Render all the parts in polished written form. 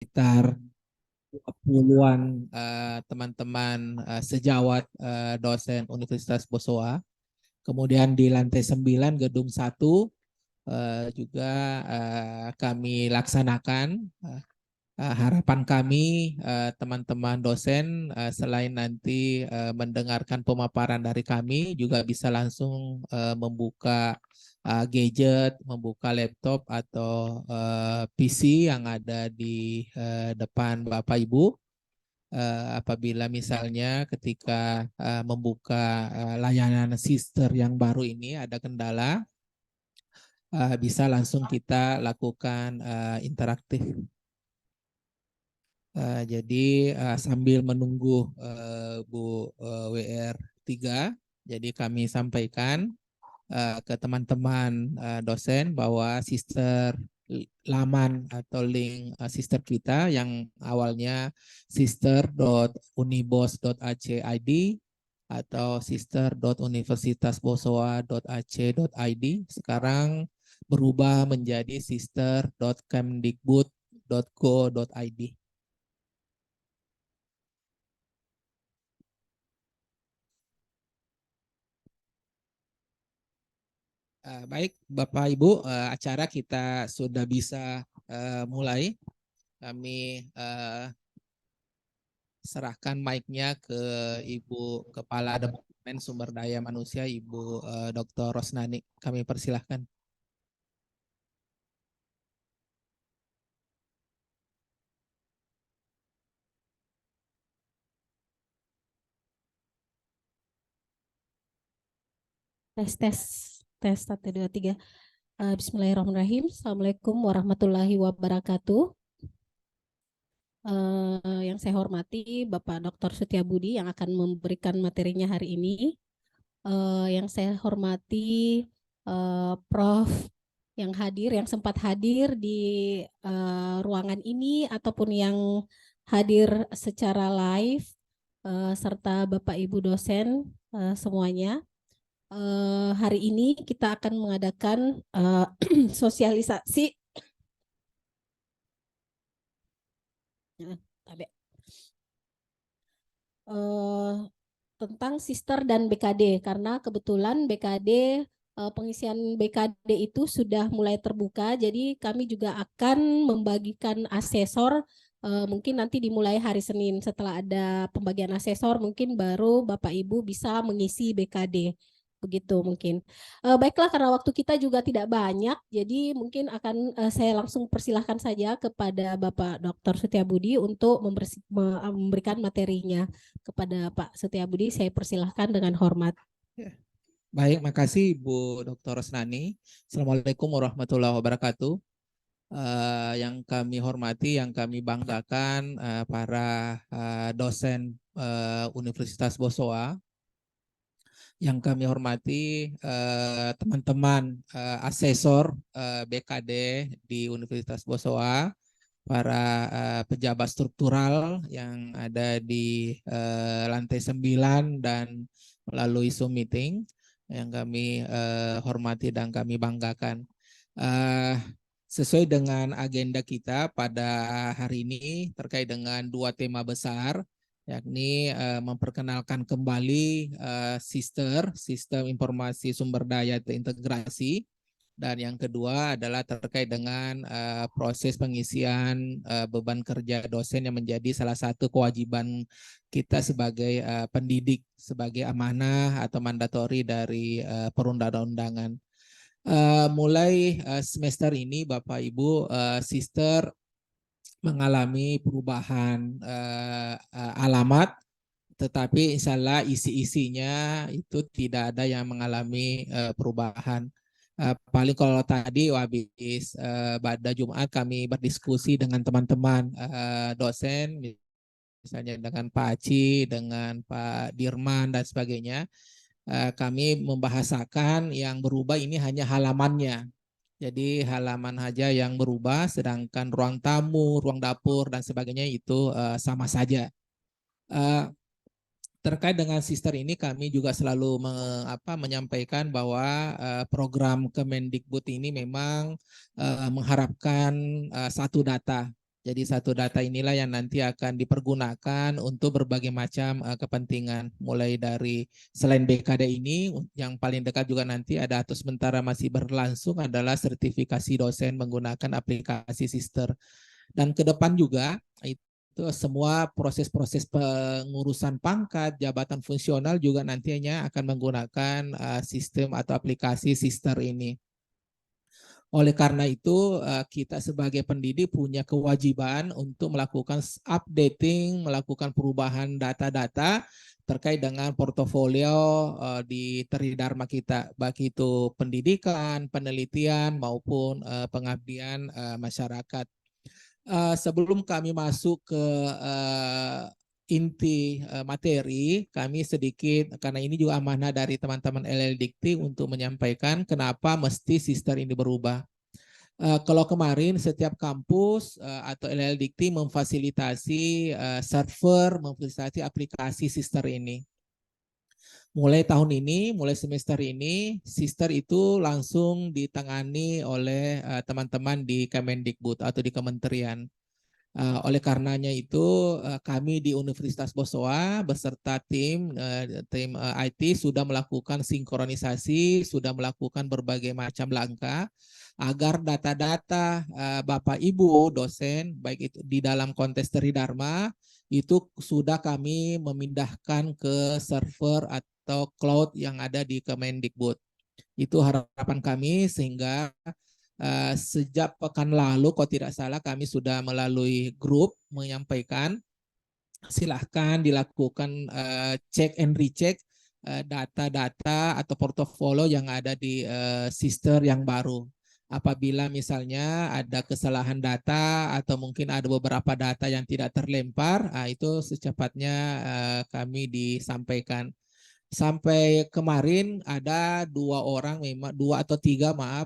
sekitar puluhan teman-teman sejawat dosen Universitas Bosowa. Kemudian di lantai 9 gedung 1 juga kami laksanakan. Harapan kami teman-teman dosen selain nanti mendengarkan pemaparan dari kami juga bisa langsung membuka gadget, membuka laptop atau PC yang ada di depan Bapak Ibu. Apabila misalnya ketika membuka layanan sister yang baru ini ada kendala, bisa langsung kita lakukan interaktif. Jadi sambil menunggu Bu WR3, jadi kami sampaikan ke teman-teman dosen bahwa sister laman atau link sister kita yang awalnya sister.unibos.ac.id atau sister.universitasbosowa.ac.id sekarang berubah menjadi sister.kemdikbud.go.id. Baik, Bapak Ibu, acara kita sudah bisa mulai. Kami serahkan mic-nya ke Ibu Kepala Departemen Sumber Daya Manusia, Ibu Dr. Rosnani. Kami persilahkan. Tes 1 2 3. Bismillahirrahmanirrahim. Assalamualaikum warahmatullahi wabarakatuh. Yang saya hormati Bapak Dr. Setiabudi yang akan memberikan materinya hari ini. Yang saya hormati Prof yang hadir, yang sempat hadir di ruangan ini ataupun yang hadir secara live, serta Bapak Ibu dosen semuanya. Hari ini kita akan mengadakan sosialisasi tentang sister dan BKD, karena kebetulan BKD pengisian BKD itu sudah mulai terbuka, jadi kami juga akan membagikan asesor. Mungkin nanti dimulai hari Senin, setelah ada pembagian asesor mungkin baru Bapak Ibu bisa mengisi BKD. Begitu mungkin. Baiklah, karena waktu kita juga tidak banyak, jadi mungkin akan saya langsung persilahkan saja kepada Bapak Dr. Setiabudi untuk memberikan materinya. Kepada Pak Setiabudi, saya persilahkan dengan hormat. Baik, makasih Bu Dr. Rosnani. Assalamualaikum warahmatullahi wabarakatuh. Yang kami hormati, yang kami banggakan para dosen Universitas Bosowa, yang kami hormati teman-teman asesor BKD di Universitas Bosowa, para pejabat struktural yang ada di lantai 9 dan melalui Zoom meeting yang kami hormati dan kami banggakan. Sesuai dengan agenda kita pada hari ini terkait dengan 2 tema besar, yakni memperkenalkan kembali sistem informasi sumber daya terintegrasi, dan yang kedua adalah terkait dengan proses pengisian beban kerja dosen yang menjadi salah satu kewajiban kita sebagai pendidik, sebagai amanah atau mandatori dari perundang-undangan. Mulai semester ini Bapak Ibu, sister mengalami perubahan alamat, tetapi insya Allah isi-isinya itu tidak ada yang mengalami perubahan. Paling kalau tadi habis pada Jumat kami berdiskusi dengan teman-teman dosen, misalnya dengan Pak Aci, dengan Pak Dirman dan sebagainya, kami membahasakan yang berubah ini hanya halamannya. Jadi halaman aja yang berubah, sedangkan ruang tamu, ruang dapur dan sebagainya itu sama saja. Terkait dengan sister ini kami juga selalu menyampaikan bahwa program Kemendikbud ini memang mengharapkan satu data. Jadi satu data inilah yang nanti akan dipergunakan untuk berbagai macam kepentingan. Mulai dari selain BKD ini, yang paling dekat juga nanti ada atau sementara masih berlangsung adalah sertifikasi dosen menggunakan aplikasi Sister. Dan ke depan juga itu semua proses-proses pengurusan pangkat, jabatan fungsional juga nantinya akan menggunakan sistem atau aplikasi Sister ini. Oleh karena itu, kita sebagai pendidik punya kewajiban untuk melakukan updating, melakukan perubahan data-data terkait dengan portofolio di Tridharma kita, baik itu pendidikan, penelitian, maupun pengabdian masyarakat. Sebelum kami masuk ke inti materi, kami sedikit, karena ini juga amanah dari teman-teman LL Dikti untuk menyampaikan kenapa mesti Sister ini berubah. Kalau kemarin setiap kampus atau LL Dikti memfasilitasi server, memfasilitasi aplikasi Sister ini. Mulai tahun ini, mulai semester ini, Sister itu langsung ditangani oleh teman-teman di Kemendikbud atau di kementerian. Oleh karenanya itu kami di Universitas Bosowa beserta tim IT sudah melakukan sinkronisasi, sudah melakukan berbagai macam langkah agar data-data Bapak Ibu dosen baik itu di dalam konteks Tridharma itu sudah kami memindahkan ke server atau cloud yang ada di Kemendikbud. Itu harapan kami sehingga sejak pekan lalu, kalau tidak salah, kami sudah melalui grup menyampaikan silahkan dilakukan cek and recheck data-data atau portofolio yang ada di Sister yang baru. Apabila misalnya ada kesalahan data atau mungkin ada beberapa data yang tidak terlempar, itu secepatnya kami disampaikan. Sampai kemarin ada 2 orang, memang 2 atau 3 maaf,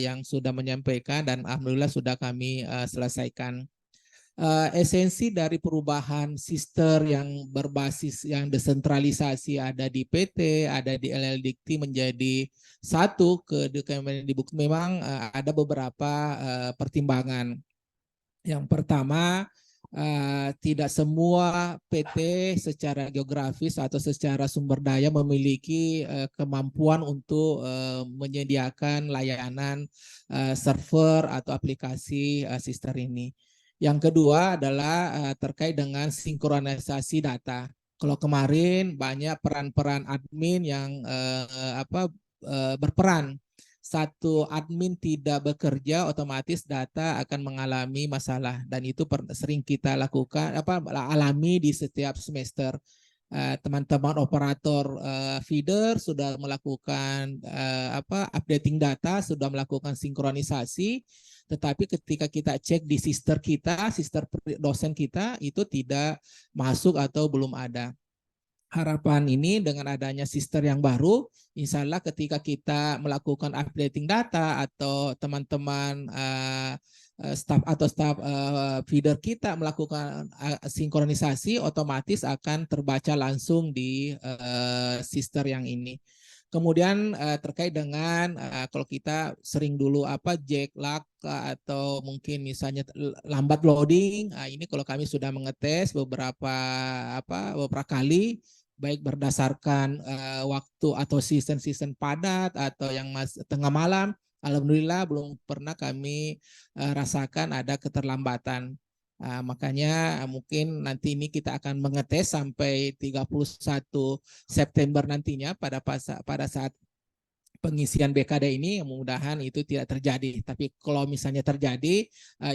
yang sudah menyampaikan dan alhamdulillah sudah kami selesaikan. Esensi dari perubahan Sister yang berbasis yang desentralisasi ada di PT, ada di LL Dikti menjadi satu ke Kemendikbud memang ada beberapa pertimbangan. Yang pertama, tidak semua PT secara geografis atau secara sumber daya memiliki kemampuan untuk menyediakan layanan server atau aplikasi Sister ini. Yang kedua adalah terkait dengan sinkronisasi data. Kalau kemarin banyak peran-peran admin yang berperan, satu admin tidak bekerja, otomatis data akan mengalami masalah dan itu sering kita lakukan alami di setiap semester. Teman-teman operator feeder sudah melakukan updating data, sudah melakukan sinkronisasi, tetapi ketika kita cek di sister kita, sister dosen kita itu tidak masuk atau belum ada. Harapan ini dengan adanya Sister yang baru, insya Allah ketika kita melakukan updating data atau teman-teman staff atau staff feeder kita melakukan sinkronisasi, otomatis akan terbaca langsung di Sister yang ini. Kemudian terkait dengan kalau kita sering dulu jack lag atau mungkin misalnya lambat loading, ini kalau kami sudah mengetes beberapa kali, baik berdasarkan waktu atau season padat atau yang tengah malam, alhamdulillah belum pernah kami rasakan ada keterlambatan. Makanya mungkin nanti ini kita akan mengetes sampai 31 September nantinya pada saat pengisian BKD ini, mudah-mudahan itu tidak terjadi. Tapi kalau misalnya terjadi,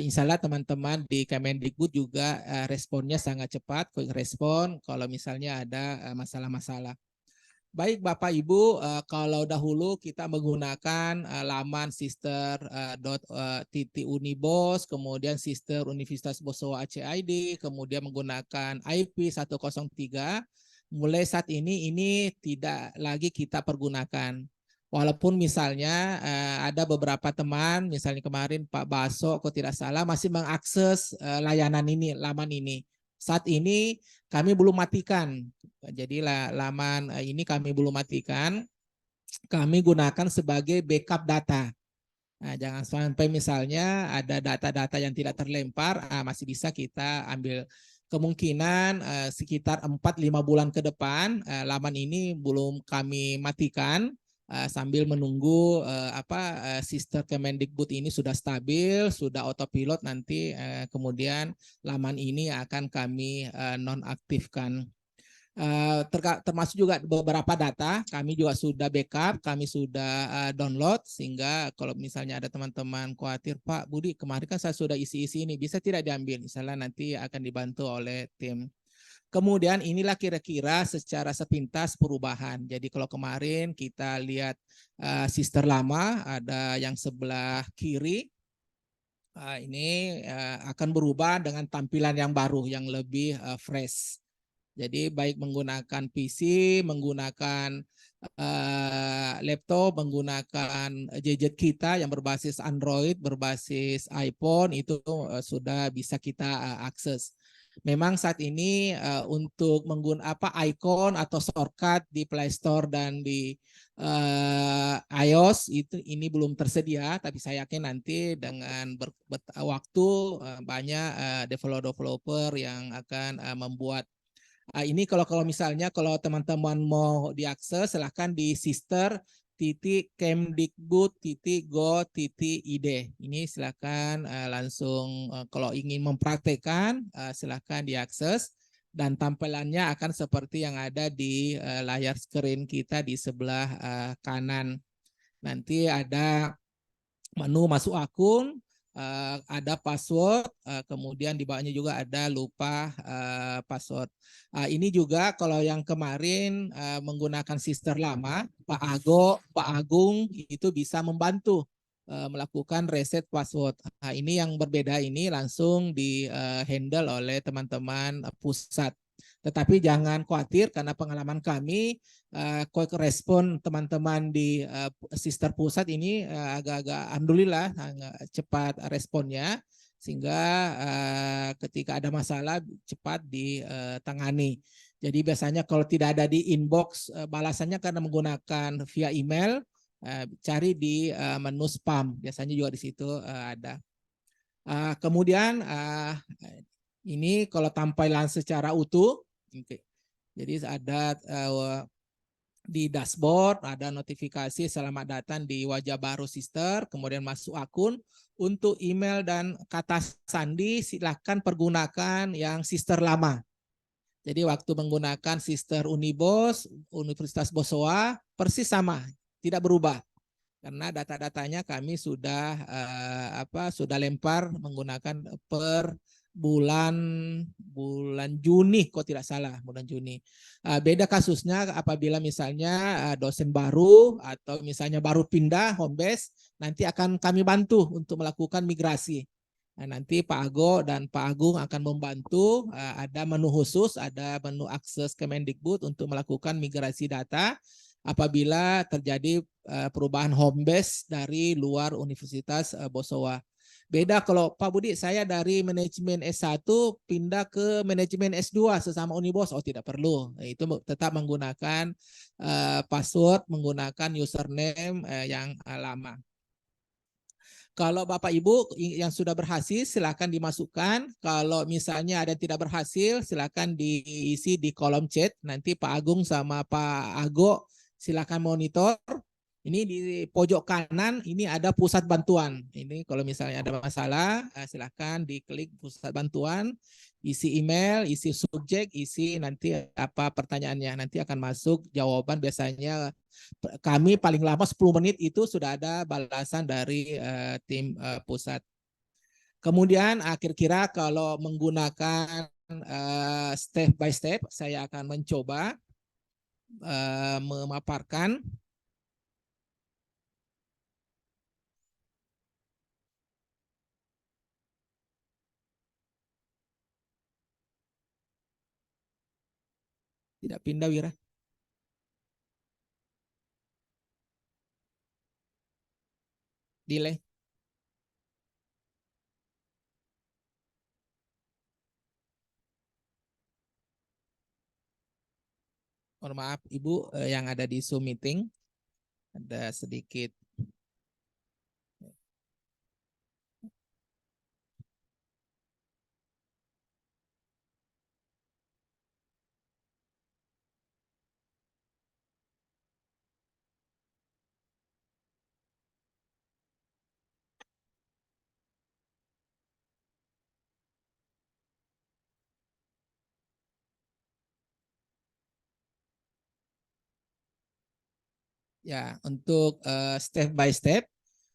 insya Allah teman-teman di Kemendikbud juga responnya sangat cepat, quick respon kalau misalnya ada masalah-masalah. Baik Bapak Ibu, kalau dahulu kita menggunakan laman sister.unibos, kemudian Sister Universitas Bosowa ACID, kemudian menggunakan IP 103, mulai saat ini tidak lagi kita pergunakan. Walaupun misalnya ada beberapa teman, misalnya kemarin Pak Baso, kalau tidak salah, masih mengakses layanan ini, laman ini. Saat ini kami belum matikan. Jadi laman ini kami belum matikan. Kami gunakan sebagai backup data. Nah, jangan sampai misalnya ada data-data yang tidak terlempar, masih bisa kita ambil kemungkinan sekitar 4-5 bulan ke depan laman ini belum kami matikan sambil menunggu sistem Kemendikbud ini sudah stabil, sudah autopilot nanti kemudian laman ini akan kami nonaktifkan. Termasuk juga beberapa data kami juga sudah backup, kami sudah download sehingga kalau misalnya ada teman-teman khawatir, Pak Budi kemarin kan saya sudah isi-isi ini, bisa tidak diambil, misalnya nanti akan dibantu oleh tim. Kemudian inilah kira-kira secara sepintas perubahan. Jadi kalau kemarin kita lihat sister lama ada yang sebelah kiri, ini akan berubah dengan tampilan yang baru yang lebih fresh. Jadi baik menggunakan PC, menggunakan laptop, menggunakan gadget kita yang berbasis Android, berbasis iPhone itu sudah bisa kita akses. Memang saat ini untuk menggunakan icon atau shortcut di Play Store dan di iOS ini belum tersedia, tapi saya yakin nanti dengan waktu banyak developer yang akan membuat ini kalau misalnya kalau teman-teman mau diakses silahkan di sister.kemdikbud.go.id. Ini silahkan langsung kalau ingin mempraktekkan silahkan diakses dan tampilannya akan seperti yang ada di layar screen kita di sebelah kanan. Nanti ada menu masuk akun, ada password, kemudian di bawahnya juga ada lupa password. Ini juga kalau yang kemarin menggunakan sister lama, Pak Agung itu bisa membantu melakukan reset password. Ini yang berbeda ini langsung di handle oleh teman-teman pusat. Tetapi jangan khawatir karena pengalaman kami quick respon teman-teman di sister pusat ini agak-agak alhamdulillah cepat responnya sehingga ketika ada masalah cepat ditangani. Jadi biasanya kalau tidak ada di inbox balasannya karena menggunakan via email, cari di menu spam, biasanya juga di situ ada. Kemudian ini kalau tampilan secara utuh, jadi ada di dashboard, ada notifikasi selamat datang di wajah baru sister, kemudian masuk akun. Untuk email dan kata sandi silahkan pergunakan yang sister lama. Jadi waktu menggunakan sister Unibos, Universitas Bosowa, persis sama, tidak berubah. Karena data-datanya kami sudah sudah lempar menggunakan per bulan Juni kok tidak salah, bulan Juni. Beda kasusnya apabila misalnya dosen baru atau misalnya baru pindah home base, nanti akan kami bantu untuk melakukan migrasi. Nah, nanti Pak Ago dan Pak Agung akan membantu, ada menu khusus, ada menu akses Kemendikbud untuk melakukan migrasi data apabila terjadi perubahan home base dari luar Universitas Bosowa. Beda kalau Pak Budi, saya dari manajemen S1 pindah ke manajemen S2 sesama Unibos, oh tidak perlu. Itu tetap menggunakan password, menggunakan username yang lama. Kalau Bapak Ibu yang sudah berhasil silakan dimasukkan. Kalau misalnya ada yang tidak berhasil silakan diisi di kolom chat. Nanti Pak Agung sama Pak Ago silakan monitor. Ini di pojok kanan ini ada pusat bantuan. Ini kalau misalnya ada masalah silakan diklik pusat bantuan, isi email, isi subjek, isi nanti apa pertanyaannya. Nanti akan masuk jawaban biasanya kami paling lama 10 menit itu sudah ada balasan dari tim pusat. Kemudian kira-kira kalau menggunakan step by step saya akan mencoba memaparkan. Tidak pindah Wira. Delay. Mohon maaf Ibu yang ada di Zoom meeting ada sedikit Ya, untuk step by step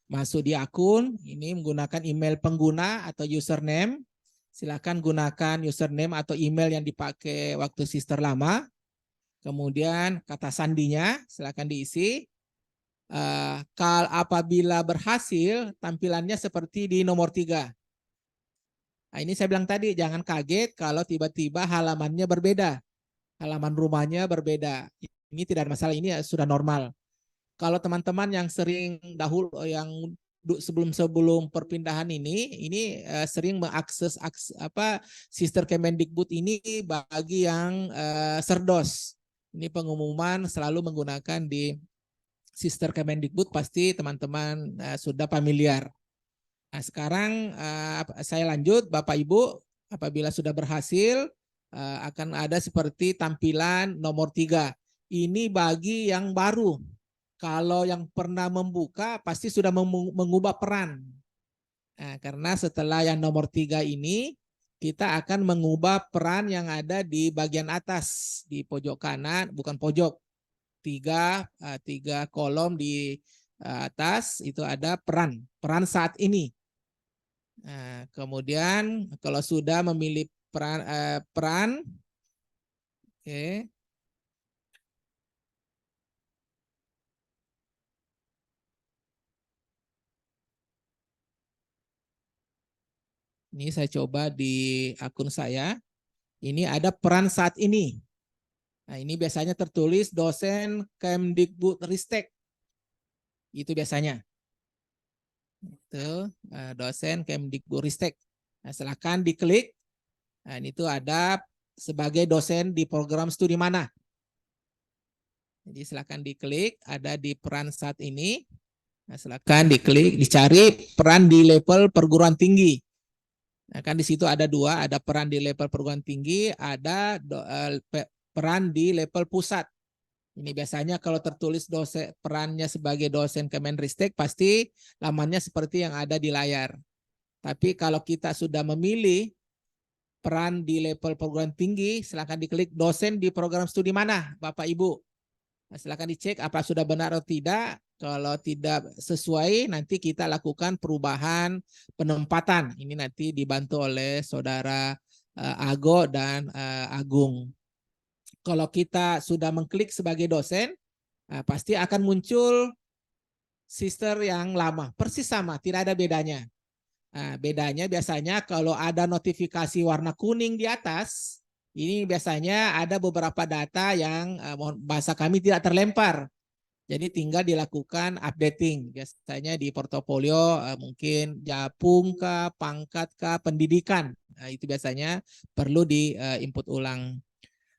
masuk di akun ini menggunakan email pengguna atau username. Silakan gunakan username atau email yang dipakai waktu sister lama. Kemudian kata sandinya silakan diisi. Apabila berhasil, tampilannya seperti di nomor 3. Nah, ini saya bilang tadi, jangan kaget kalau tiba-tiba halamannya berbeda. Halaman rumahnya berbeda. Ini tidak ada masalah, ini sudah normal. Kalau teman-teman yang sering yang sebelum perpindahan ini sering mengakses Sister Kemendikbud ini bagi yang serdos. Ini pengumuman selalu menggunakan di Sister Kemendikbud, pasti teman-teman sudah familiar. Nah, sekarang saya lanjut, Bapak Ibu, apabila sudah berhasil akan ada seperti tampilan nomor 3. Ini bagi yang baru. Kalau yang pernah membuka pasti sudah mengubah peran. Nah, karena setelah yang nomor 3 ini, kita akan mengubah peran yang ada di bagian atas, di pojok kanan, bukan pojok, tiga kolom di atas, itu ada peran saat ini. Nah, kemudian kalau sudah memilih peran, oke. Ini saya coba di akun saya. Ini ada peran saat ini. Nah, ini biasanya tertulis dosen Kemdikbud Ristek. Itu biasanya. Itu dosen Kemdikbud Ristek. Nah, silakan diklik. Nah, itu ada sebagai dosen di program studi mana. Jadi silakan diklik, ada di peran saat ini. Nah, silakan diklik, dicari peran di level perguruan tinggi. Nah, kan di situ ada 2, ada peran di level perguruan tinggi, ada peran di level pusat. Ini biasanya kalau tertulis dosen perannya sebagai dosen Kemenristek pasti lamannya seperti yang ada di layar. Tapi kalau kita sudah memilih peran di level perguruan tinggi, silakan diklik dosen di program studi mana, Bapak Ibu. Nah, silakan dicek apa sudah benar atau tidak. Kalau tidak sesuai, nanti kita lakukan perubahan penempatan. Ini nanti dibantu oleh saudara Ago dan Agung. Kalau kita sudah mengklik sebagai dosen, pasti akan muncul sister yang lama. Persis sama, tidak ada bedanya. Nah, bedanya biasanya kalau ada notifikasi warna kuning di atas, ini biasanya ada beberapa data yang bahasa kami tidak terlempar. Jadi tinggal dilakukan updating. Biasanya di portofolio mungkin japung kah, pangkat kah, pendidikan. Nah, itu biasanya perlu di input ulang.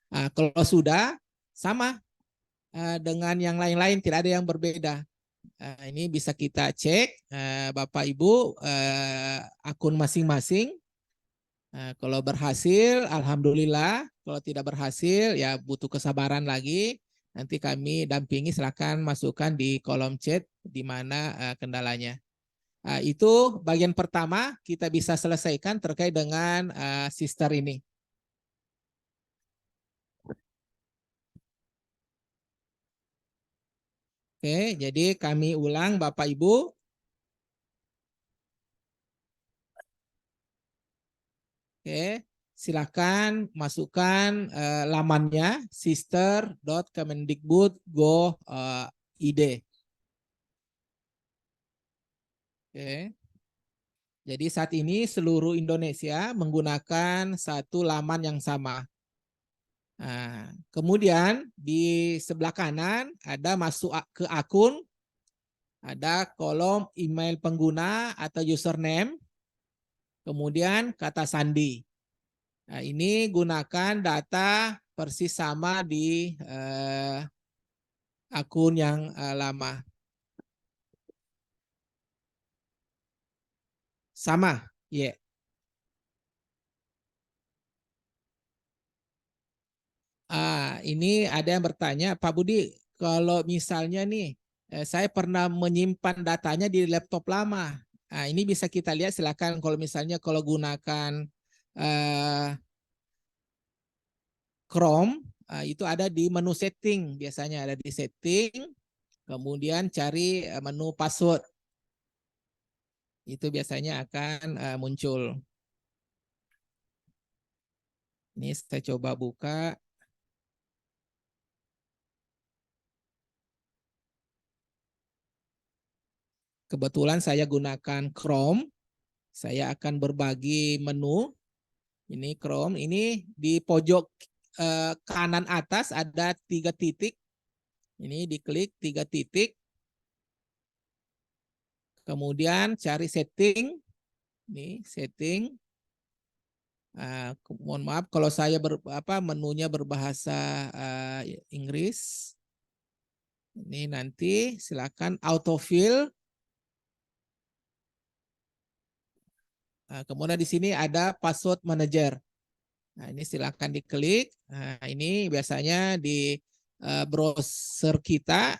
Nah, kalau sudah sama dengan yang lain-lain, tidak ada yang berbeda. Ini bisa kita cek Bapak Ibu akun masing-masing. Kalau berhasil, alhamdulillah. Kalau tidak berhasil, ya butuh kesabaran lagi. Nanti kami dampingi, silakan masukkan di kolom chat di mana kendalanya. Itu bagian pertama kita bisa selesaikan terkait dengan sister ini. Oke, jadi kami ulang Bapak Ibu. Oke, silakan masukkan lamannya sister.kemendikbud.go.id. Oke. Jadi saat ini seluruh Indonesia menggunakan satu laman yang sama. Nah, kemudian di sebelah kanan ada masuk ke akun, ada kolom email pengguna atau username, kemudian kata sandi. Nah, ini gunakan data persis sama di akun yang lama. Sama, ya. Yeah. Ini ada yang bertanya, Pak Budi, kalau misalnya nih, saya pernah menyimpan datanya di laptop lama. Ini bisa kita lihat, silakan kalau misalnya kalau gunakan Chrome, itu ada di menu setting, biasanya ada di setting. Kemudian cari menu password. Itu biasanya akan muncul. Ini saya coba buka. Kebetulan saya gunakan Chrome. Saya akan berbagi menu. Ini Chrome. Ini di pojok kanan atas ada 3 titik. Ini diklik 3 titik. Kemudian cari setting. Ini setting. Mohon maaf kalau saya menunya berbahasa Inggris. Ini nanti silakan autofill. Kemudian di sini ada password manager. Nah, ini silakan diklik. Nah, ini biasanya di browser kita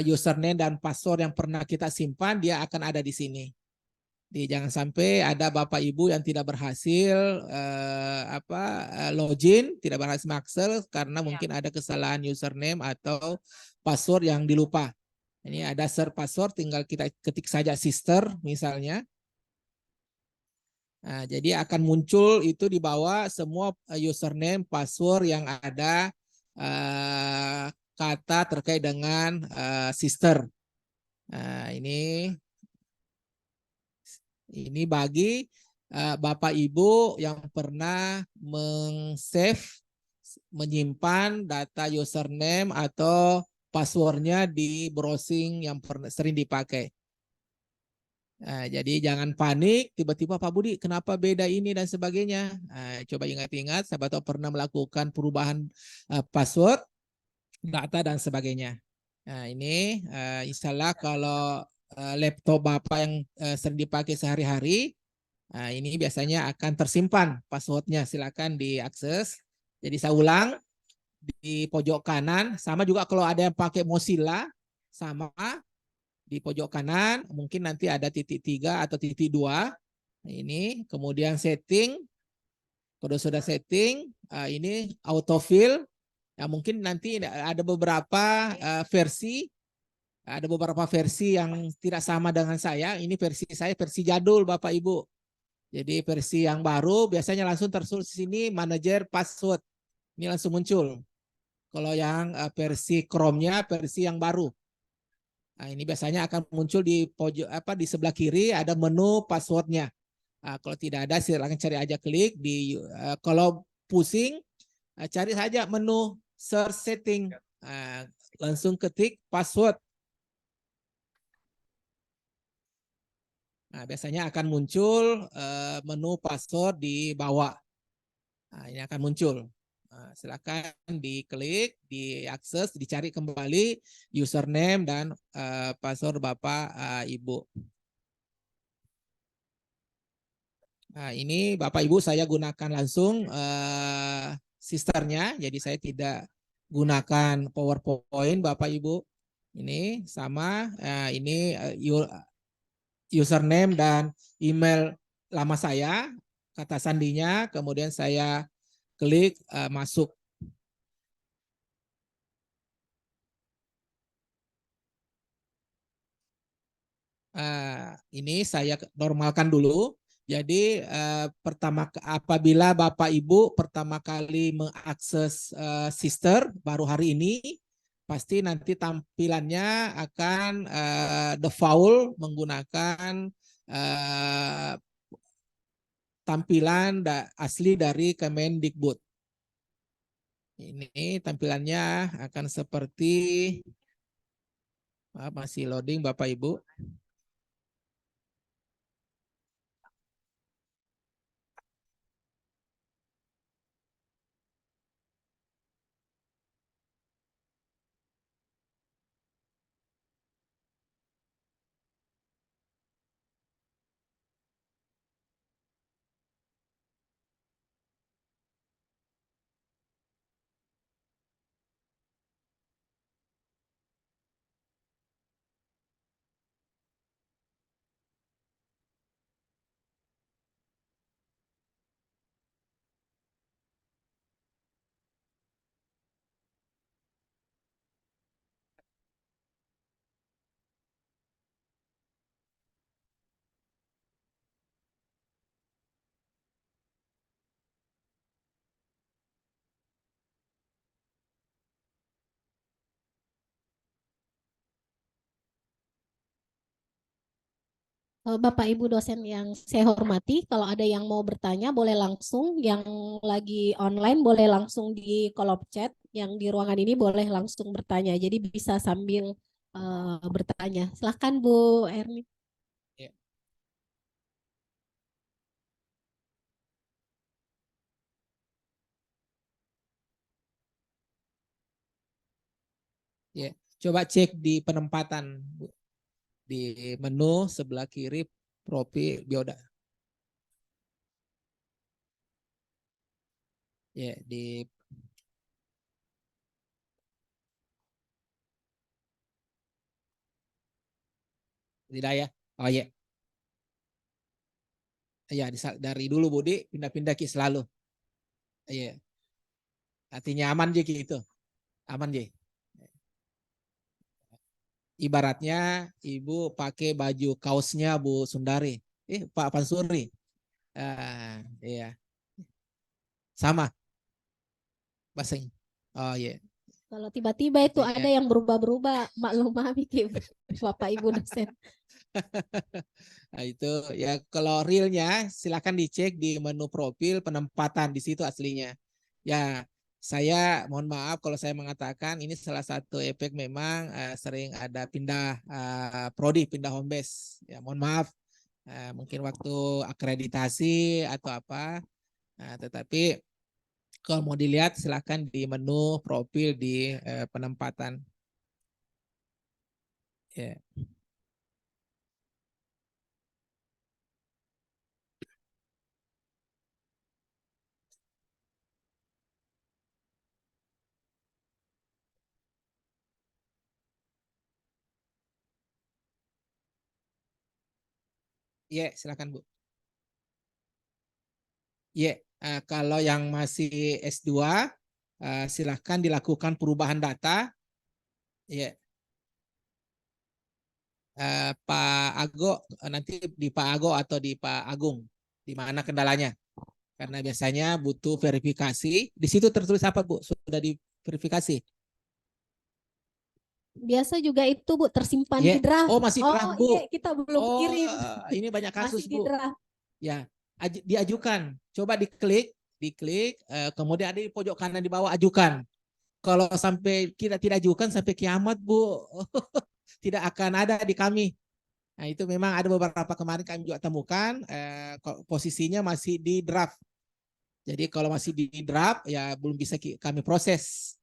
username dan password yang pernah kita simpan dia akan ada di sini. Jangan sampai ada Bapak Ibu yang tidak berhasil login, tidak berhasil mengakses karena mungkin ada kesalahan username atau password yang dilupa. Ini ada share password, tinggal kita ketik saja sister misalnya. Nah, jadi akan muncul itu di bawah semua username, password yang ada kata terkait dengan sister. Nah, ini bagi Bapak Ibu yang pernah menyimpan data username atau passwordnya di browsing yang sering dipakai. Nah, jadi jangan panik, tiba-tiba Pak Budi kenapa beda ini dan sebagainya. Nah, coba ingat-ingat, siapa tahu pernah melakukan perubahan password, data dan sebagainya. Nah, ini insya Allah kalau laptop Bapak yang sering dipakai sehari-hari, nah, ini biasanya akan tersimpan passwordnya. Silakan diakses. Jadi saya ulang di pojok kanan, sama juga kalau ada yang pakai Mozilla, sama di pojok kanan, mungkin nanti ada titik 3 atau titik 2. Nah, ini kemudian setting, kalau sudah setting, ini autofill. Ya, mungkin nanti ada beberapa versi yang tidak sama dengan saya. Ini versi saya versi jadul Bapak Ibu. Jadi versi yang baru biasanya langsung tersulit di sini manajer password. Ini langsung muncul. Kalau yang versi Chrome-nya versi yang baru. Nah, ini biasanya akan muncul di pojok di sebelah kiri ada menu passwordnya. Nah, kalau tidak ada silakan cari aja klik di kalau pusing cari saja menu search setting. Nah, langsung ketik password. Nah, biasanya akan muncul menu password di bawah. Nah, ini akan muncul. Nah, silakan diklik, diakses, dicari kembali username dan password Bapak Ibu. Nah, ini Bapak Ibu saya gunakan langsung sisternya, jadi saya tidak gunakan PowerPoint Bapak Ibu. Ini sama, ini username dan email lama saya, kata sandinya, kemudian saya klik masuk. Ini saya normalkan dulu. Jadi apabila Bapak Ibu pertama kali mengakses Sister baru hari ini, pasti nanti tampilannya akan default menggunakan tampilan asli dari Kemendikbud. Ini tampilannya akan seperti masih loading Bapak Ibu. Bapak Ibu dosen yang saya hormati, kalau ada yang mau bertanya boleh langsung, yang lagi online boleh langsung di kolom chat, yang di ruangan ini boleh langsung bertanya. Jadi bisa sambil bertanya. Silahkan Bu Erni. Ya, ya. Coba cek di penempatan, Bu. Di menu sebelah kiri profil bioda. Ya, di tidak ya. Oh ya, ya dari dulu Budi pindah-pindah ki selalu. Iya, artinya aman je gitu. Aman je. Ibaratnya ibu pakai baju kaosnya Bu Sundari. Pak Pansuri. Iya, sama bahasanya. Oh iya, Kalau tiba-tiba itu ada artinya yang berubah-berubah, maklum gitu, Bapak Ibu dosen. nah, itu ya kalau realnya silakan dicek di menu profil penempatan di situ aslinya. Ya, saya mohon maaf kalau saya mengatakan ini salah satu efek memang sering ada pindah prodi, pindah home base. Ya, mohon maaf. Mungkin waktu akreditasi atau apa. Tetapi kalau mau dilihat silakan di menu profil di penempatan. Ya, ya silakan Bu. Ya, kalau yang masih S2 silahkan dilakukan perubahan data. Ya, Pak Ago nanti di Pak Ago atau di Pak Agung di mana kendalanya? Karena biasanya butuh verifikasi. Di situ tertulis apa Bu? Sudah diverifikasi? Biasa juga itu Bu tersimpan di Ya, draft. oh masih draft Oh Bu. iya, kita belum Oh, kirim. ini banyak Masih kasus di Bu. draft. Ya, diajukan. Coba diklik, kemudian ada di pojok kanan di bawah ajukan. Kalau sampai kita tidak ajukan sampai kiamat Bu, tidak akan ada di kami. Nah itu memang ada beberapa kemarin kami juga temukan posisinya masih di draft. Jadi kalau masih di draft ya belum bisa kami proses.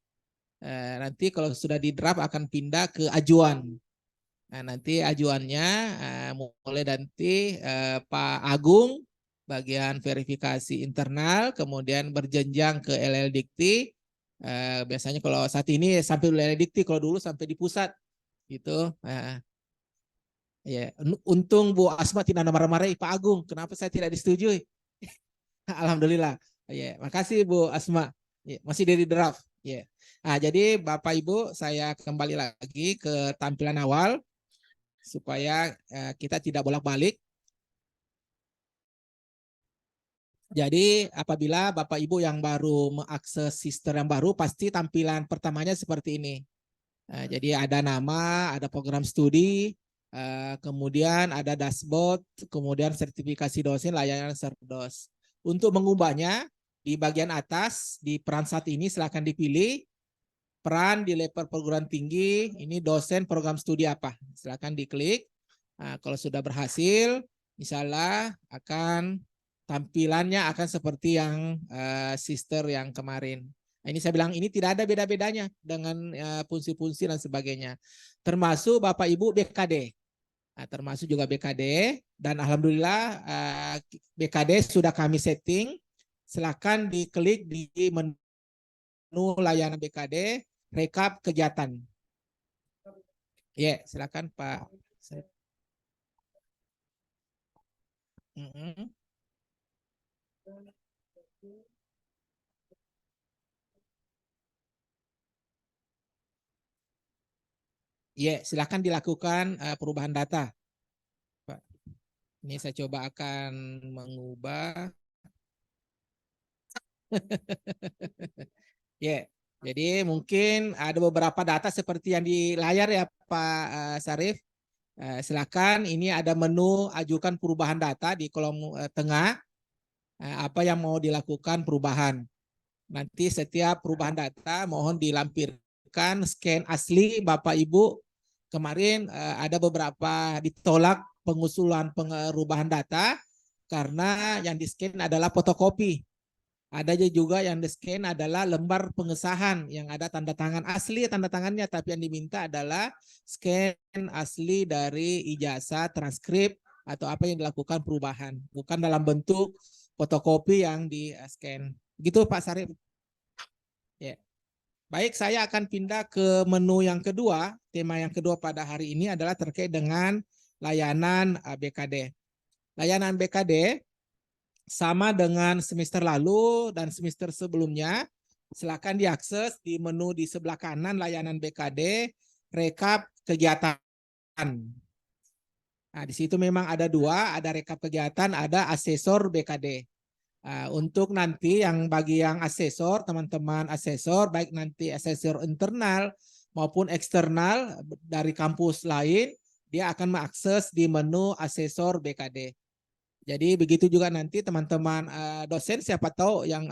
Nanti kalau sudah di draft akan pindah ke ajuan. Nah nanti ajuannya mulai nanti Pak Agung bagian verifikasi internal, kemudian berjenjang ke LL Dikti. Biasanya kalau saat ini sampai LL Dikti, kalau dulu sampai di pusat gitu. Ya, untung Bu Asma tidak marah-marahi Pak Agung. Kenapa saya tidak disetujui? Alhamdulillah. Ya, makasih Bu Asma. Ya, masih dari draft. Ya. Nah, jadi Bapak Ibu, saya kembali lagi ke tampilan awal supaya kita tidak bolak-balik. Jadi apabila Bapak Ibu yang baru mengakses sistem yang baru, pasti tampilan pertamanya seperti ini. Jadi ada nama, ada program studi, kemudian ada dashboard, kemudian sertifikasi dosen layanan Serdos. Untuk mengubahnya di bagian atas di peran saat ini silakan dipilih peran di level perguruan tinggi. Ini dosen program studi apa? Silakan diklik. Kalau sudah berhasil, misalnya akan tampilannya akan seperti yang sister yang kemarin. Nah, ini saya bilang ini tidak ada beda-bedanya dengan fungsi-fungsi dan sebagainya. Termasuk Bapak Ibu BKD. Termasuk juga BKD dan alhamdulillah BKD sudah kami setting. Silakan diklik di menu layanan BKD rekap kegiatan. Ya, silakan Pak. Mm-mm. Ya, silakan dilakukan perubahan data, Pak. Ini saya coba akan mengubah. Ya, jadi mungkin ada beberapa data seperti yang di layar ya Pak Sarif. Silakan, ini ada menu ajukan perubahan data di kolom tengah. Apa yang mau dilakukan perubahan. Nanti setiap perubahan data mohon dilampirkan scan asli Bapak Ibu. Kemarin ada beberapa ditolak pengusulan perubahan data karena yang di-scan adalah fotokopi. Ada juga yang di-scan adalah lembar pengesahan yang ada tanda tangan asli, tanda tangannya, tapi yang diminta adalah scan asli dari ijazah, transkrip, atau apa yang dilakukan perubahan. Bukan dalam bentuk fotokopi yang di-scan. Gitu Pak Sarip. Ya. Baik, saya akan pindah ke menu yang kedua. Tema yang kedua pada hari ini adalah terkait dengan layanan BKD. Layanan BKD sama dengan semester lalu dan semester sebelumnya. Silakan diakses di menu di sebelah kanan layanan BKD, rekap kegiatan. Nah, di situ memang ada dua, ada rekap kegiatan, ada asesor BKD. Untuk nanti bagi yang asesor, teman-teman asesor, baik nanti asesor internal maupun eksternal dari kampus lain, dia akan mengakses di menu asesor BKD. Jadi begitu juga nanti teman-teman dosen, siapa tahu yang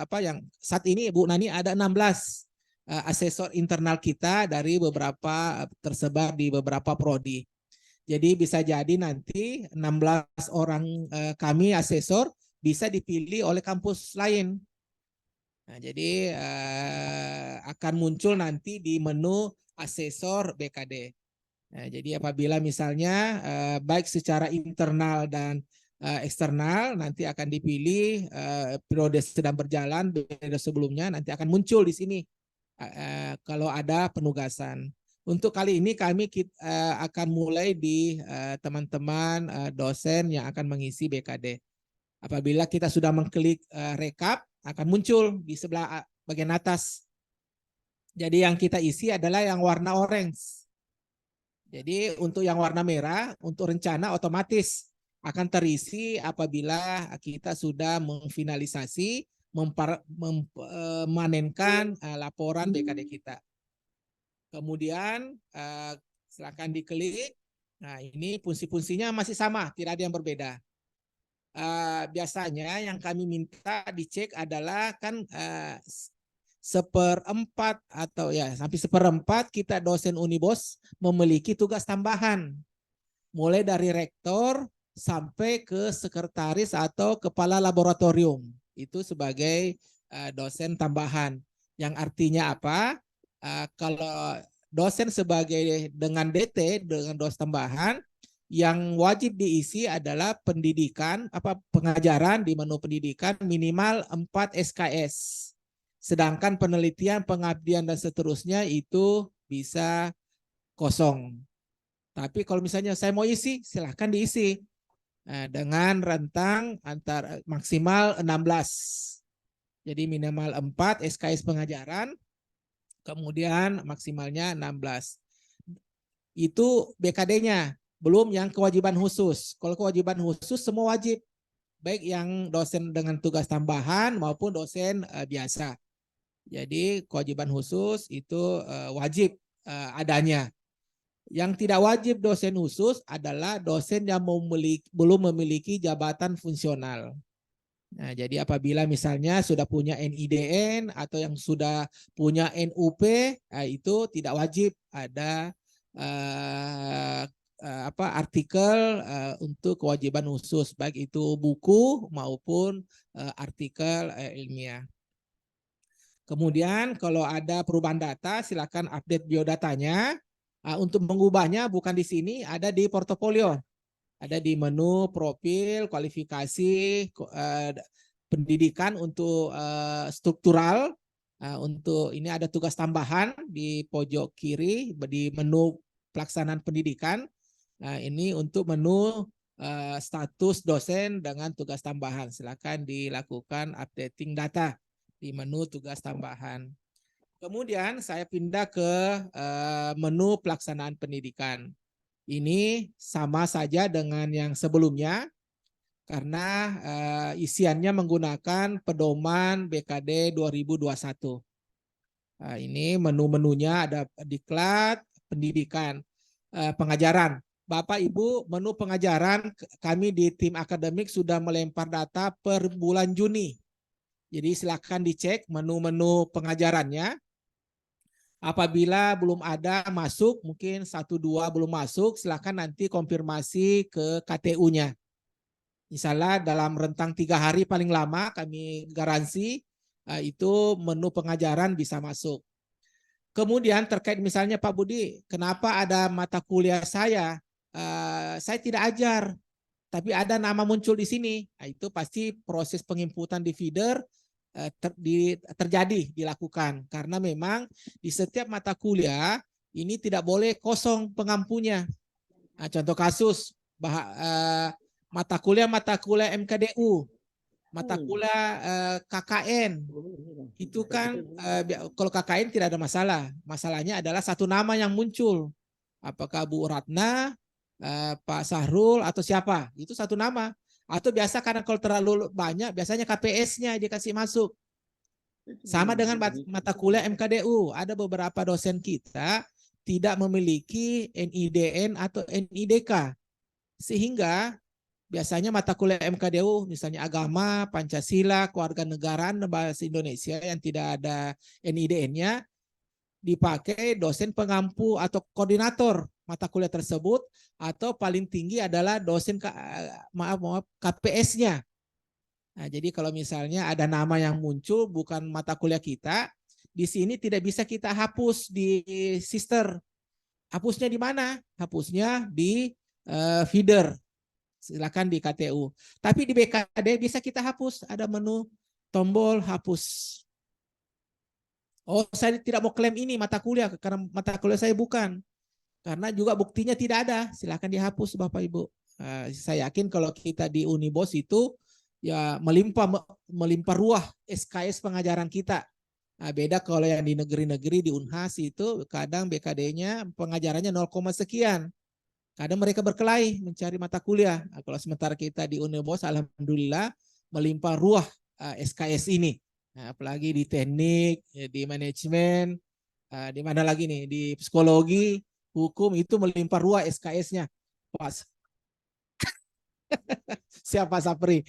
saat ini Bu Nani ada 16 asesor internal kita dari beberapa tersebar di beberapa prodi. Jadi bisa jadi nanti 16 orang kami asesor bisa dipilih oleh kampus lain. Nah, jadi akan muncul nanti di menu asesor BKD. Nah, jadi apabila misalnya baik secara internal dan eksternal nanti akan dipilih periode sedang berjalan, periode sebelumnya nanti akan muncul di sini kalau ada penugasan. Untuk kali ini kami akan mulai di teman-teman dosen yang akan mengisi BKD. Apabila kita sudah mengklik rekap, akan muncul di sebelah bagian atas. Jadi yang kita isi adalah yang warna orange. Jadi untuk yang warna merah, untuk rencana otomatis akan terisi apabila kita sudah memfinalisasi, memanenkan laporan BKD kita. Kemudian silakan diklik. Nah, ini fungsi-fungsinya masih sama, tidak ada yang berbeda. Biasanya yang kami minta dicek adalah kan seperempat atau ya sampai seperempat kita dosen Unibos memiliki tugas tambahan. Mulai dari rektor sampai ke sekretaris atau kepala laboratorium. Itu sebagai dosen tambahan. Yang artinya apa? Kalau dosen sebagai dengan DT, dengan dosen tambahan, yang wajib diisi adalah pendidikan, pengajaran di menu pendidikan minimal 4 SKS. Sedangkan penelitian, pengabdian, dan seterusnya itu bisa kosong. Tapi kalau misalnya saya mau isi, silahkan diisi. Dengan rentang antara maksimal 16. Jadi minimal 4 SKS pengajaran, kemudian maksimalnya 16. Itu BKD-nya, belum yang kewajiban khusus. Kalau kewajiban khusus semua wajib, baik yang dosen dengan tugas tambahan maupun dosen biasa. Jadi kewajiban khusus itu wajib adanya. Yang tidak wajib dosen khusus adalah dosen yang belum memiliki jabatan fungsional. Nah, jadi apabila misalnya sudah punya NIDN atau yang sudah punya NUP, itu tidak wajib ada artikel untuk kewajiban khusus, baik itu buku maupun artikel ilmiah. Kemudian kalau ada perubahan data, silakan update biodatanya. Untuk mengubahnya bukan di sini, ada di portofolio. Ada di menu profil, kualifikasi, pendidikan untuk struktural. Untuk ini ada tugas tambahan di pojok kiri di menu pelaksanaan pendidikan. Ini untuk menu status dosen dengan tugas tambahan. Silakan dilakukan updating data di menu tugas tambahan. Kemudian saya pindah ke menu pelaksanaan pendidikan. Ini sama saja dengan yang sebelumnya karena isiannya menggunakan pedoman BKD 2021. Ini menu-menunya ada diklat, pendidikan, pengajaran. Bapak Ibu, menu pengajaran kami di tim akademik sudah melempar data per bulan Juni. Jadi silakan dicek menu-menu pengajarannya. Apabila belum ada masuk, mungkin 1-2 belum masuk, silakan nanti konfirmasi ke KTU-nya. Misalnya dalam rentang 3 hari paling lama kami garansi itu menu pengajaran bisa masuk. Kemudian terkait misalnya Pak Budi, kenapa ada mata kuliah saya tidak ajar, tapi ada nama muncul di sini. Nah, itu pasti proses penginputan di feeder terjadi, dilakukan. Karena memang di setiap mata kuliah ini tidak boleh kosong pengampunya. Nah, contoh kasus, mata kuliah MKDU, mata kuliah KKN, itu kan kalau KKN tidak ada masalah. Masalahnya adalah satu nama yang muncul. Apakah Bu Ratna, Pak Sahrul, atau siapa? Itu satu nama. Atau biasa karena kalau terlalu banyak, biasanya KPS-nya dikasih masuk. Sama dengan mata kuliah MKDU. Ada beberapa dosen kita tidak memiliki NIDN atau NIDK. Sehingga biasanya mata kuliah MKDU, misalnya agama, Pancasila, kewarganegaraan, bahasa Indonesia yang tidak ada NIDN-nya, dipakai dosen pengampu atau koordinator mata kuliah tersebut, atau paling tinggi adalah dosen KPS-nya. Nah, jadi kalau misalnya ada nama yang muncul bukan mata kuliah kita, di sini tidak bisa kita hapus di sister. Hapusnya di mana? Hapusnya di feeder. Silakan di KTU. Tapi di BKD bisa kita hapus, ada menu tombol hapus. Oh, saya tidak mau klaim ini mata kuliah karena mata kuliah saya bukan. Karena juga buktinya tidak ada, silakan dihapus Bapak Ibu. Saya yakin kalau kita di Unibos itu ya melimpah ruah SKS pengajaran kita. Nah, beda kalau yang di negeri-negeri di Unhas itu kadang BKD-nya pengajarannya 0, sekian. Kadang mereka berkelahi mencari mata kuliah. Nah, kalau sementara kita di Unibos alhamdulillah melimpah ruah SKS ini. Nah, apalagi di teknik, di manajemen, di mana lagi nih, di psikologi, hukum itu melimpah ruah SKS-nya. Pas. Siapa Sapri?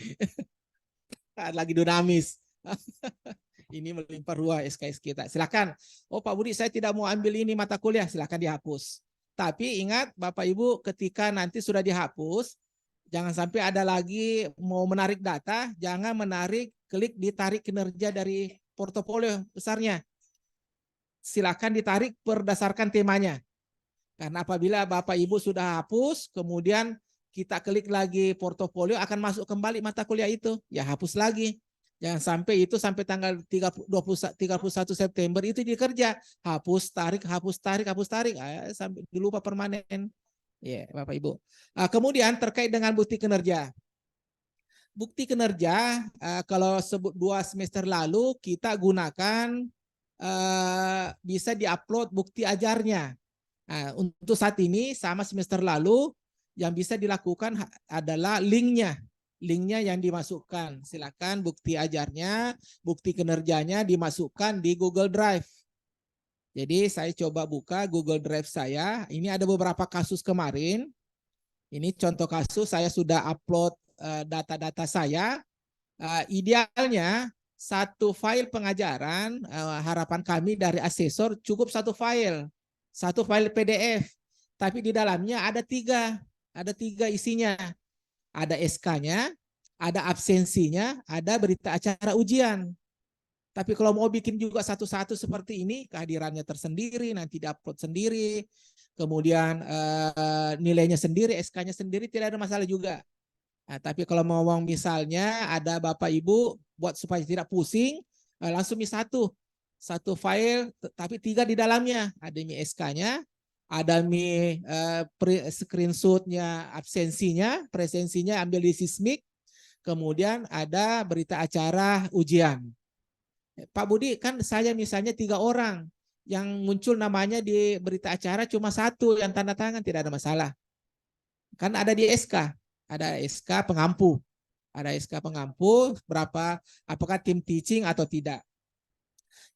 Lagi dinamis. Ini melimpah ruah SKS kita. Silakan. Oh Pak Budi, saya tidak mau ambil ini mata kuliah, silakan dihapus. Tapi ingat Bapak Ibu, ketika nanti sudah dihapus, jangan sampai ada lagi mau menarik data, jangan klik ditarik kinerja dari portofolio besarnya. Silakan ditarik berdasarkan temanya. Karena apabila Bapak Ibu sudah hapus, kemudian kita klik lagi portofolio, akan masuk kembali mata kuliah itu. Ya hapus lagi. Jangan sampai itu sampai tanggal 31 September itu dikerja. Hapus, tarik, hapus, tarik, hapus, tarik. Sampai dilupa permanen. Ya, Bapak Ibu. Kemudian terkait dengan bukti kinerja. Bukti kinerja, kalau sebut 2 semester lalu, kita gunakan bisa diupload bukti ajarnya. Nah, untuk saat ini sama semester lalu yang bisa dilakukan adalah linknya yang dimasukkan. Silakan bukti ajarnya, bukti kinerjanya dimasukkan di Google Drive. Jadi saya coba buka Google Drive saya. Ini ada beberapa kasus kemarin. Ini contoh kasus, saya sudah upload data-data saya. Idealnya satu file pengajaran, harapan kami dari asesor cukup satu file PDF, tapi di dalamnya ada tiga isinya. Ada SK-nya, ada absensinya, ada berita acara ujian. Tapi kalau mau bikin juga satu-satu seperti ini, kehadirannya tersendiri, nanti diupload sendiri, kemudian nilainya sendiri, SK-nya sendiri, tidak ada masalah juga. Nah, tapi kalau mau misalnya ada Bapak Ibu buat supaya tidak pusing, langsung satu file, tapi 3 di dalamnya. Ada SK-nya, ada screenshot-nya, absensinya, presensinya ambil di Sismik, kemudian ada berita acara ujian. Pak Budi, kan saya misalnya 3 orang, yang muncul namanya di berita acara cuma 1 yang tanda tangan, tidak ada masalah. Kan ada di SK, ada SK pengampu. Ada SK pengampu, berapa, apakah tim teaching atau tidak.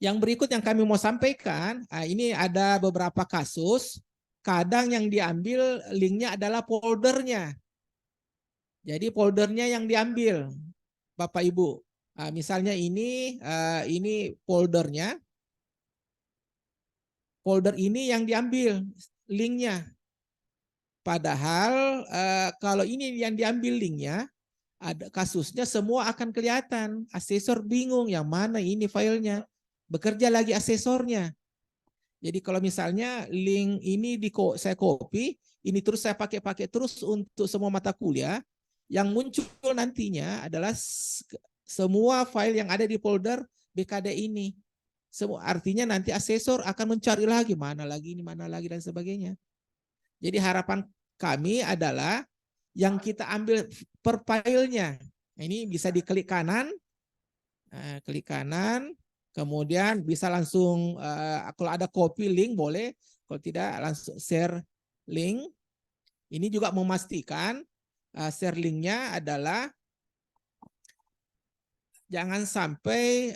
Yang berikut yang kami mau sampaikan, ini ada beberapa kasus kadang yang diambil linknya adalah foldernya. Jadi foldernya yang diambil, Bapak Ibu. Misalnya ini foldernya, folder ini yang diambil linknya. Padahal kalau ini yang diambil linknya, ada kasusnya semua akan kelihatan. Asesor bingung yang mana ini filenya. Bekerja lagi asesornya. Jadi kalau misalnya link ini saya copy, ini terus saya pakai terus untuk semua mata kuliah, yang muncul nantinya adalah semua file yang ada di folder BKD ini. Semua artinya nanti asesor akan mencari lagi mana lagi dan sebagainya. Jadi harapan kami adalah yang kita ambil per filenya. Ini bisa diklik kanan, klik kanan, kemudian bisa langsung kalau ada copy link boleh, kalau tidak langsung share link. Ini juga memastikan share linknya adalah jangan sampai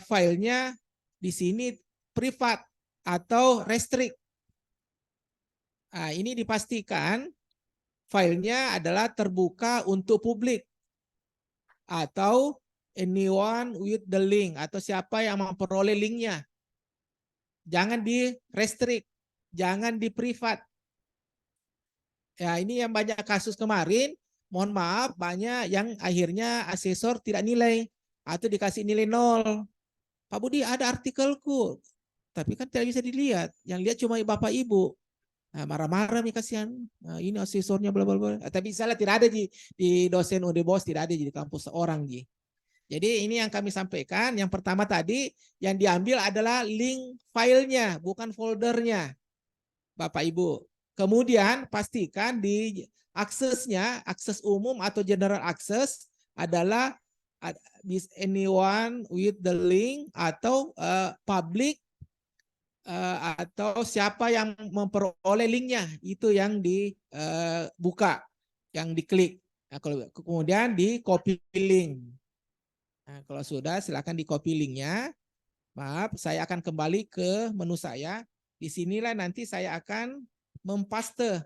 filenya di sini privat atau restrict. Ini dipastikan filenya adalah terbuka untuk publik atau anyone with the link atau siapa yang memperoleh linknya. Jangan di restrict, jangan di privat. Ya, ini yang banyak kasus kemarin, mohon maaf banyak yang akhirnya asesor tidak nilai atau dikasih nilai 0. Pak Budi ada artikelku, tapi kan tidak bisa dilihat. Yang lihat cuma Bapak Ibu. Marah-marah nih kasihan. Ini asesornya bla bla bla. Tapi misalnya tidak ada di dosen Udebos, tidak ada di kampus seorang Ji. Jadi ini yang kami sampaikan. Yang pertama tadi yang diambil adalah link filenya, bukan foldernya, Bapak Ibu. Kemudian pastikan di aksesnya, akses umum atau general access adalah anyone with the link atau public atau siapa yang memperoleh linknya itu yang dibuka, yang diklik. Nah, kemudian di copy link. Nah, kalau sudah silakan di copy linknya. Maaf, saya akan kembali ke menu saya. Di sinilah nanti saya akan mempaste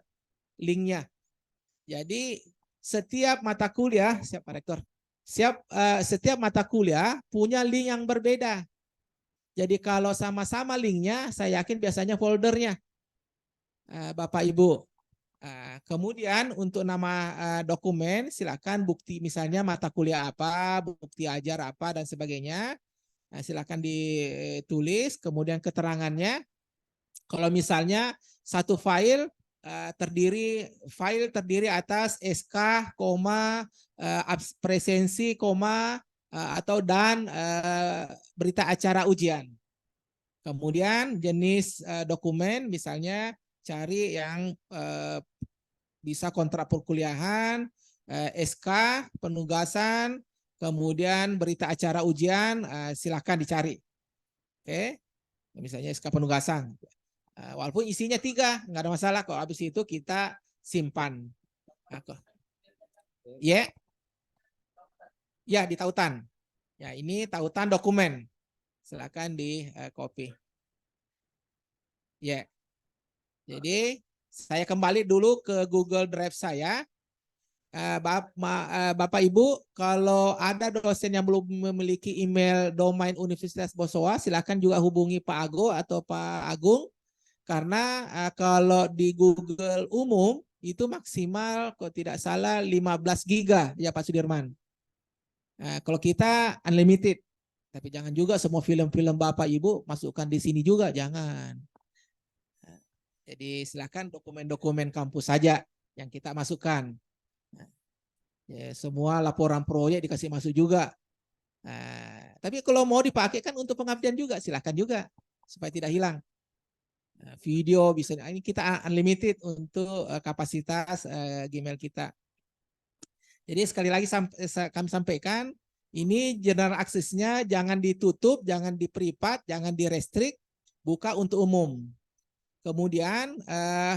linknya. Jadi setiap mata kuliah, siap Pak Rektor, setiap mata kuliah punya link yang berbeda. Jadi kalau sama-sama linknya, saya yakin biasanya foldernya, Bapak Ibu. Kemudian untuk nama dokumen, silakan bukti misalnya mata kuliah apa, bukti ajar apa dan sebagainya. Silakan ditulis. Kemudian keterangannya. Kalau misalnya satu file terdiri atas SK, presensi, atau dan berita acara ujian. Kemudian jenis dokumen misalnya cari yang bisa kontrak perkuliahan, SK, penugasan, kemudian berita acara ujian, silakan dicari. Oke, misalnya SK penugasan. Walaupun isinya 3, nggak ada masalah kok. Habis itu kita simpan. Ya, ya di tautan. Ya ini tautan dokumen. Silakan di copy. Ya, jadi saya kembali dulu ke Google Drive saya. Bapak Ibu, kalau ada dosen yang belum memiliki email domain Universitas Bosowa, silakan juga hubungi Pak Ago atau Pak Agung. Karena kalau di Google umum itu maksimal kalau tidak salah 15 giga ya Pak Sudirman. Kalau kita unlimited. Tapi jangan juga semua film-film Bapak Ibu masukkan di sini juga, jangan. Jadi silakan dokumen-dokumen kampus saja yang kita masukkan. Ya, semua laporan proyek dikasih masuk juga. Tapi kalau mau dipakai kan untuk pengabdian juga, silakan juga supaya tidak hilang. Video bisa, ini kita unlimited untuk kapasitas Gmail kita. Jadi sekali lagi kami sampaikan, ini general aksesnya jangan ditutup, jangan di-privat, jangan di-restrict, buka untuk umum. Kemudian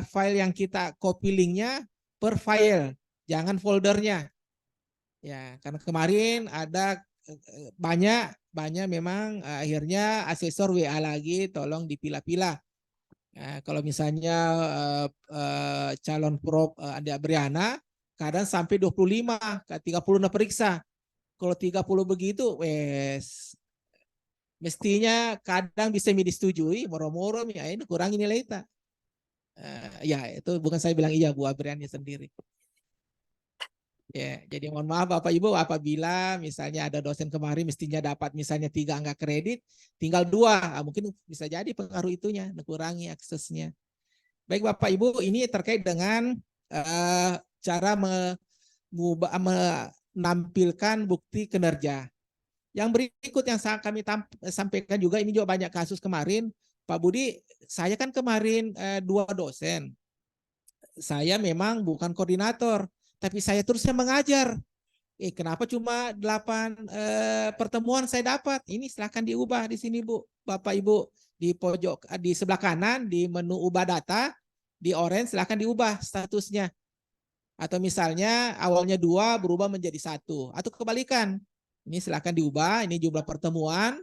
file yang kita copy linknya per file, jangan foldernya. Ya, karena kemarin ada banyak memang akhirnya asesor WA lagi, tolong dipilah-pilah. Nah, kalau misalnya calon prop Andi Abriana kadang sampai 25, ke 30 na periksa. Kalau 30 begitu, wes mestinya kadang bisa disetujui, moro-moro ya ini kurangi nilai kita. Ya itu bukan saya bilang iya, Bu Abriani sendiri. Ya, jadi mohon maaf Bapak Ibu apabila misalnya ada dosen kemarin mestinya dapat misalnya 3 angka kredit, tinggal 2, mungkin bisa jadi pengaruh itunya, kurangi aksesnya. Baik Bapak Ibu, ini terkait dengan cara menampilkan bukti kinerja. Yang berikut yang kami sampaikan juga, ini juga banyak kasus kemarin, Pak Budi, saya kan kemarin 2 dosen. Saya memang bukan koordinator, tapi saya terusnya mengajar. Kenapa cuma 8 pertemuan saya dapat? Ini silahkan diubah di sini Bu, Bapak Ibu. Di pojok, di sebelah kanan, di menu ubah data, di orange silahkan diubah statusnya. Atau misalnya awalnya 2 berubah menjadi 1. Atau kebalikan. Ini silahkan diubah, ini jumlah pertemuan.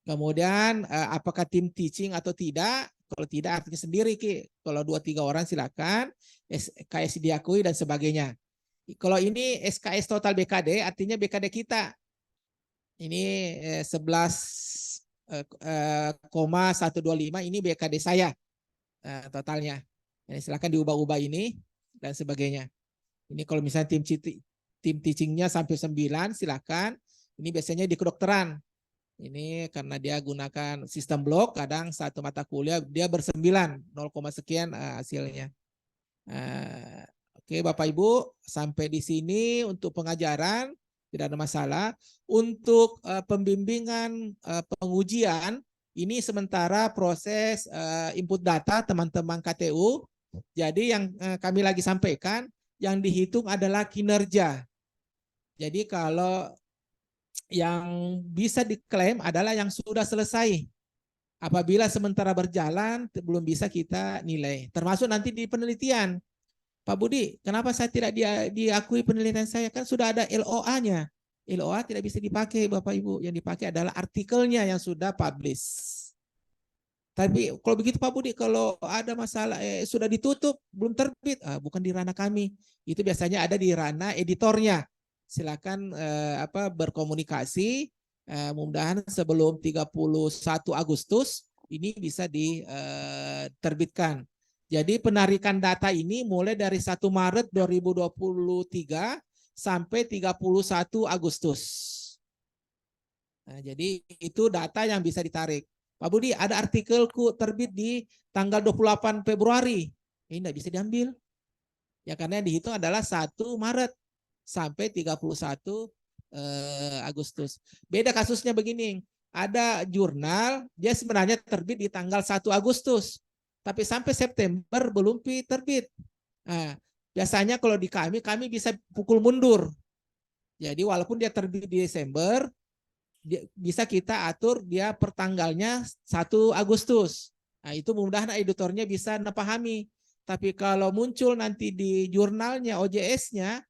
Kemudian apakah tim teaching atau tidak? Kalau tidak artinya sendiri Ki. Kalau 2-3 orang silakan, SKS diakui dan sebagainya. Kalau ini SKS total BKD artinya BKD kita. Ini 11,125 ini BKD saya totalnya. Ini silakan diubah-ubah ini dan sebagainya. Ini kalau misalnya tim teachingnya sampai 9 silakan. Ini biasanya di kedokteran. Ini karena dia gunakan sistem blok, kadang satu mata kuliah dia bersembilan, 0, sekian hasilnya. Oke Bapak Ibu, sampai di sini untuk pengajaran, tidak ada masalah. Untuk pembimbingan pengujian, ini sementara proses input data teman-teman KTU. Jadi yang kami lagi sampaikan, yang dihitung adalah kinerja. Jadi kalau yang bisa diklaim adalah yang sudah selesai. Apabila sementara berjalan belum bisa kita nilai. Termasuk nanti di penelitian. Pak Budi, kenapa saya tidak diakui penelitian saya? Kan sudah ada LOA-nya. LOA tidak bisa dipakai Bapak Ibu. Yang dipakai adalah artikelnya yang sudah publish. Tapi kalau begitu Pak Budi, kalau ada masalah sudah ditutup, belum terbit, bukan di ranah kami. Itu biasanya ada di ranah editornya. Silakan berkomunikasi. Mudah-mudahan sebelum 31 Agustus ini bisa diterbitkan. Jadi penarikan data ini mulai dari 1 Maret 2023 sampai 31 Agustus. Nah, jadi itu data yang bisa ditarik. Pak Budi, ada artikelku terbit di tanggal 28 Februari. Ini tidak bisa diambil. Ya karena yang dihitung adalah 1 Maret sampai 31 Agustus. Beda kasusnya begini. Ada jurnal, dia sebenarnya terbit di tanggal 1 Agustus. Tapi sampai September belum terbit. Nah, biasanya kalau di kami bisa pukul mundur. Jadi walaupun dia terbit di Desember, bisa kita atur dia pertanggalnya 1 Agustus. Nah, itu mudah-mudahan editornya bisa pahami. Tapi kalau muncul nanti di jurnalnya OJS-nya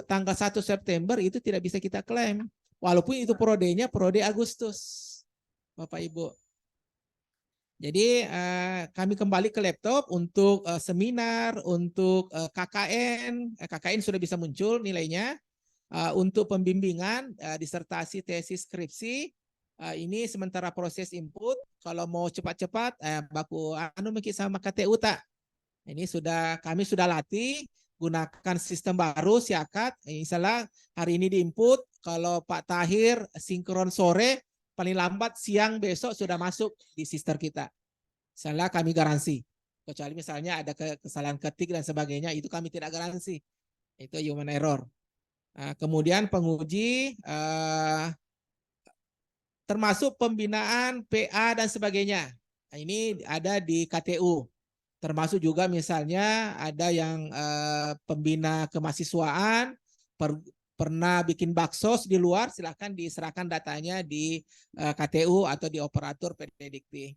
tanggal 1 September itu tidak bisa kita klaim. Walaupun itu prode-nya prode Agustus. Bapak Ibu. Jadi kami kembali ke laptop untuk seminar, untuk KKN. KKN sudah bisa muncul nilainya. Untuk pembimbingan disertasi tesis skripsi ini sementara proses input. Kalau mau cepat-cepat baku sama KTU tak. Ini kami sudah latih gunakan sistem baru Siakat. Misalnya hari ini diinput, kalau Pak Tahir sinkron sore, paling lambat siang besok sudah masuk di sister kita. Misalnya kami garansi. Kecuali misalnya ada kesalahan ketik dan sebagainya, itu kami tidak garansi. Itu human error. Kemudian penguji termasuk pembinaan PA dan sebagainya. Nah, ini ada di KTU. Termasuk juga misalnya ada yang pembina kemahasiswaan pernah bikin baksos di luar, silahkan diserahkan datanya di KTU atau di operator PDDikti.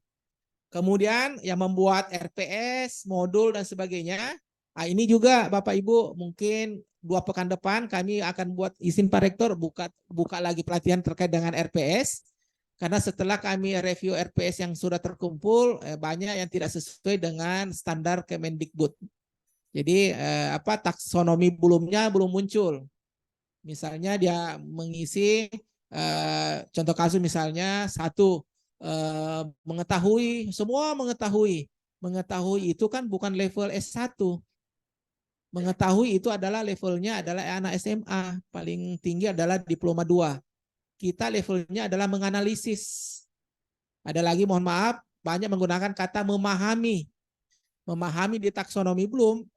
Kemudian yang membuat RPS, modul dan sebagainya. Nah, ini juga Bapak Ibu mungkin 2 pekan depan kami akan buat izin Pak Rektor buka lagi pelatihan terkait dengan RPS. Karena setelah kami review RPS yang sudah terkumpul, banyak yang tidak sesuai dengan standar Kemendikbud. Jadi taksonomi belum muncul. Misalnya dia mengisi contoh kasus misalnya satu mengetahui, semua mengetahui. Mengetahui itu kan bukan level S1. Mengetahui itu adalah levelnya adalah anak SMA, paling tinggi adalah diploma 2. Kita levelnya adalah menganalisis. Ada lagi mohon maaf, banyak menggunakan kata memahami. Memahami di taksonomi belum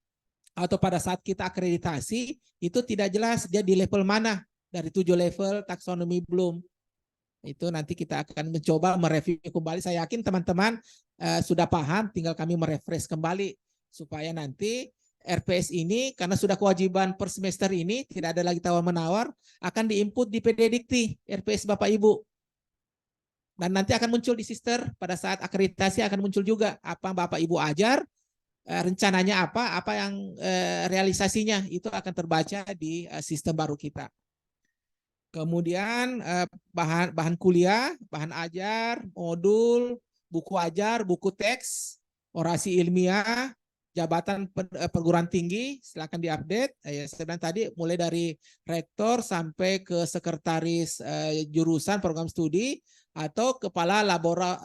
atau pada saat kita akreditasi itu tidak jelas dia di level mana dari 7 level taksonomi belum. Itu nanti kita akan mencoba mereview kembali. Saya yakin teman-teman sudah paham, tinggal kami merefresh kembali supaya nanti RPS ini karena sudah kewajiban per semester ini tidak ada lagi tawar-menawar, akan diinput di PD Dikti RPS Bapak Ibu. Dan nanti akan muncul di sister pada saat akreditasi akan muncul juga apa Bapak Ibu ajar, rencananya apa yang realisasinya itu akan terbaca di sistem baru kita. Kemudian bahan kuliah, bahan ajar, modul, buku ajar, buku teks, orasi ilmiah, jabatan perguruan tinggi, silakan diupdate. Saya bilang tadi mulai dari rektor sampai ke sekretaris jurusan program studi atau kepala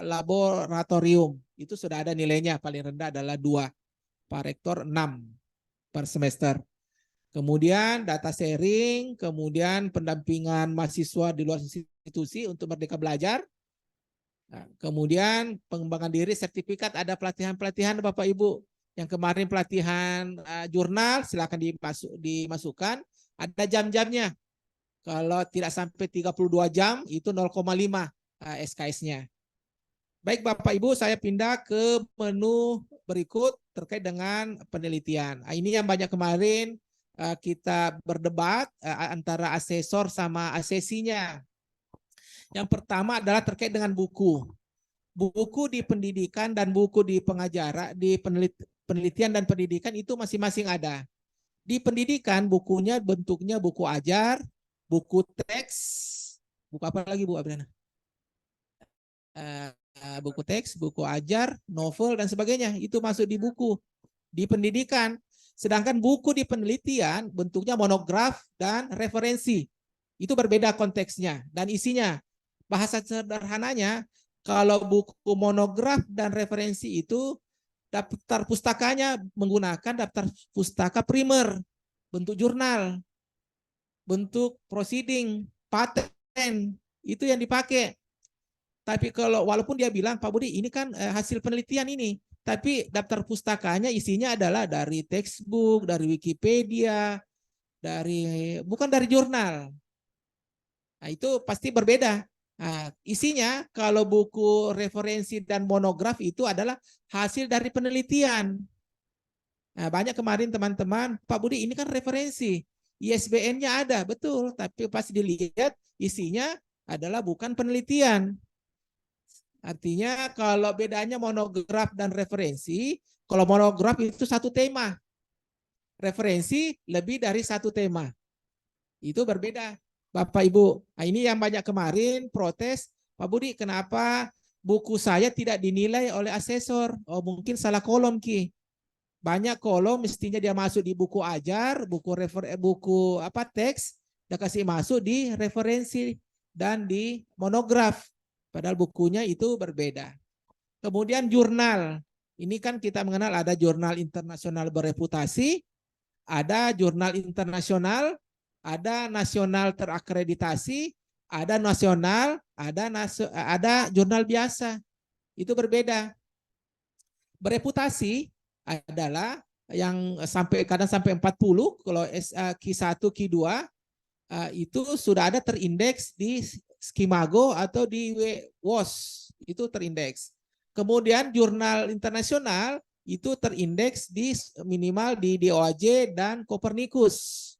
laboratorium. Itu sudah ada nilainya, paling rendah adalah 2. Pak Rektor 6 per semester. Kemudian data sharing, kemudian pendampingan mahasiswa di luar institusi untuk Merdeka Belajar. Nah, kemudian pengembangan diri, sertifikat, ada pelatihan-pelatihan Bapak Ibu. Yang kemarin pelatihan jurnal silakan dimasukkan, ada jam-jamnya. Kalau tidak sampai 32 jam itu 0,5 SKS-nya. Baik Bapak Ibu, saya pindah ke menu berikut terkait dengan penelitian. Ini yang banyak kemarin kita berdebat antara asesor sama asesinya. Yang pertama adalah terkait dengan buku. Buku di pendidikan dan buku di pengajaran, di penelitian dan pendidikan itu masing-masing ada. Di pendidikan bukunya bentuknya buku ajar, buku teks, buku apa lagi Bu Abriana? Buku teks, buku ajar, novel dan sebagainya itu masuk di buku di pendidikan. Sedangkan buku di penelitian bentuknya monograf dan referensi. Itu berbeda konteksnya dan isinya. Bahasa sederhananya, kalau buku monograf dan referensi itu daftar pustakanya menggunakan daftar pustaka primer, bentuk jurnal, bentuk proceeding, paten, itu yang dipakai. Tapi kalau walaupun dia bilang Pak Budi ini kan hasil penelitian ini, tapi daftar pustakanya isinya adalah dari textbook, dari Wikipedia, bukan dari jurnal. Nah, itu pasti berbeda. Nah, isinya kalau buku referensi dan monograf itu adalah hasil dari penelitian. Nah, banyak kemarin teman-teman, Pak Budi ini kan referensi, ISBN-nya ada, betul, tapi pas dilihat isinya adalah bukan penelitian. Artinya kalau bedanya monograf dan referensi, kalau monograf itu satu tema, referensi lebih dari satu tema. Itu berbeda, Bapak Ibu. Nah, ini yang banyak kemarin protes, Pak Budi kenapa buku saya tidak dinilai oleh asesor? Oh mungkin salah kolom Ki. Banyak kolom mestinya dia masuk di buku ajar, buku teks, dia kasih masuk di referensi dan di monograf. Padahal bukunya itu berbeda. Kemudian jurnal. Ini kan kita mengenal ada jurnal internasional bereputasi, ada jurnal internasional, ada nasional terakreditasi, ada nasional, ada jurnal biasa. Itu berbeda. Bereputasi adalah yang kadang sampai 40, kalau Q1, Q2 itu sudah ada terindeks di Skimago atau di WOS, itu terindeks. Kemudian jurnal internasional itu terindeks di minimal di DOAJ dan Copernicus.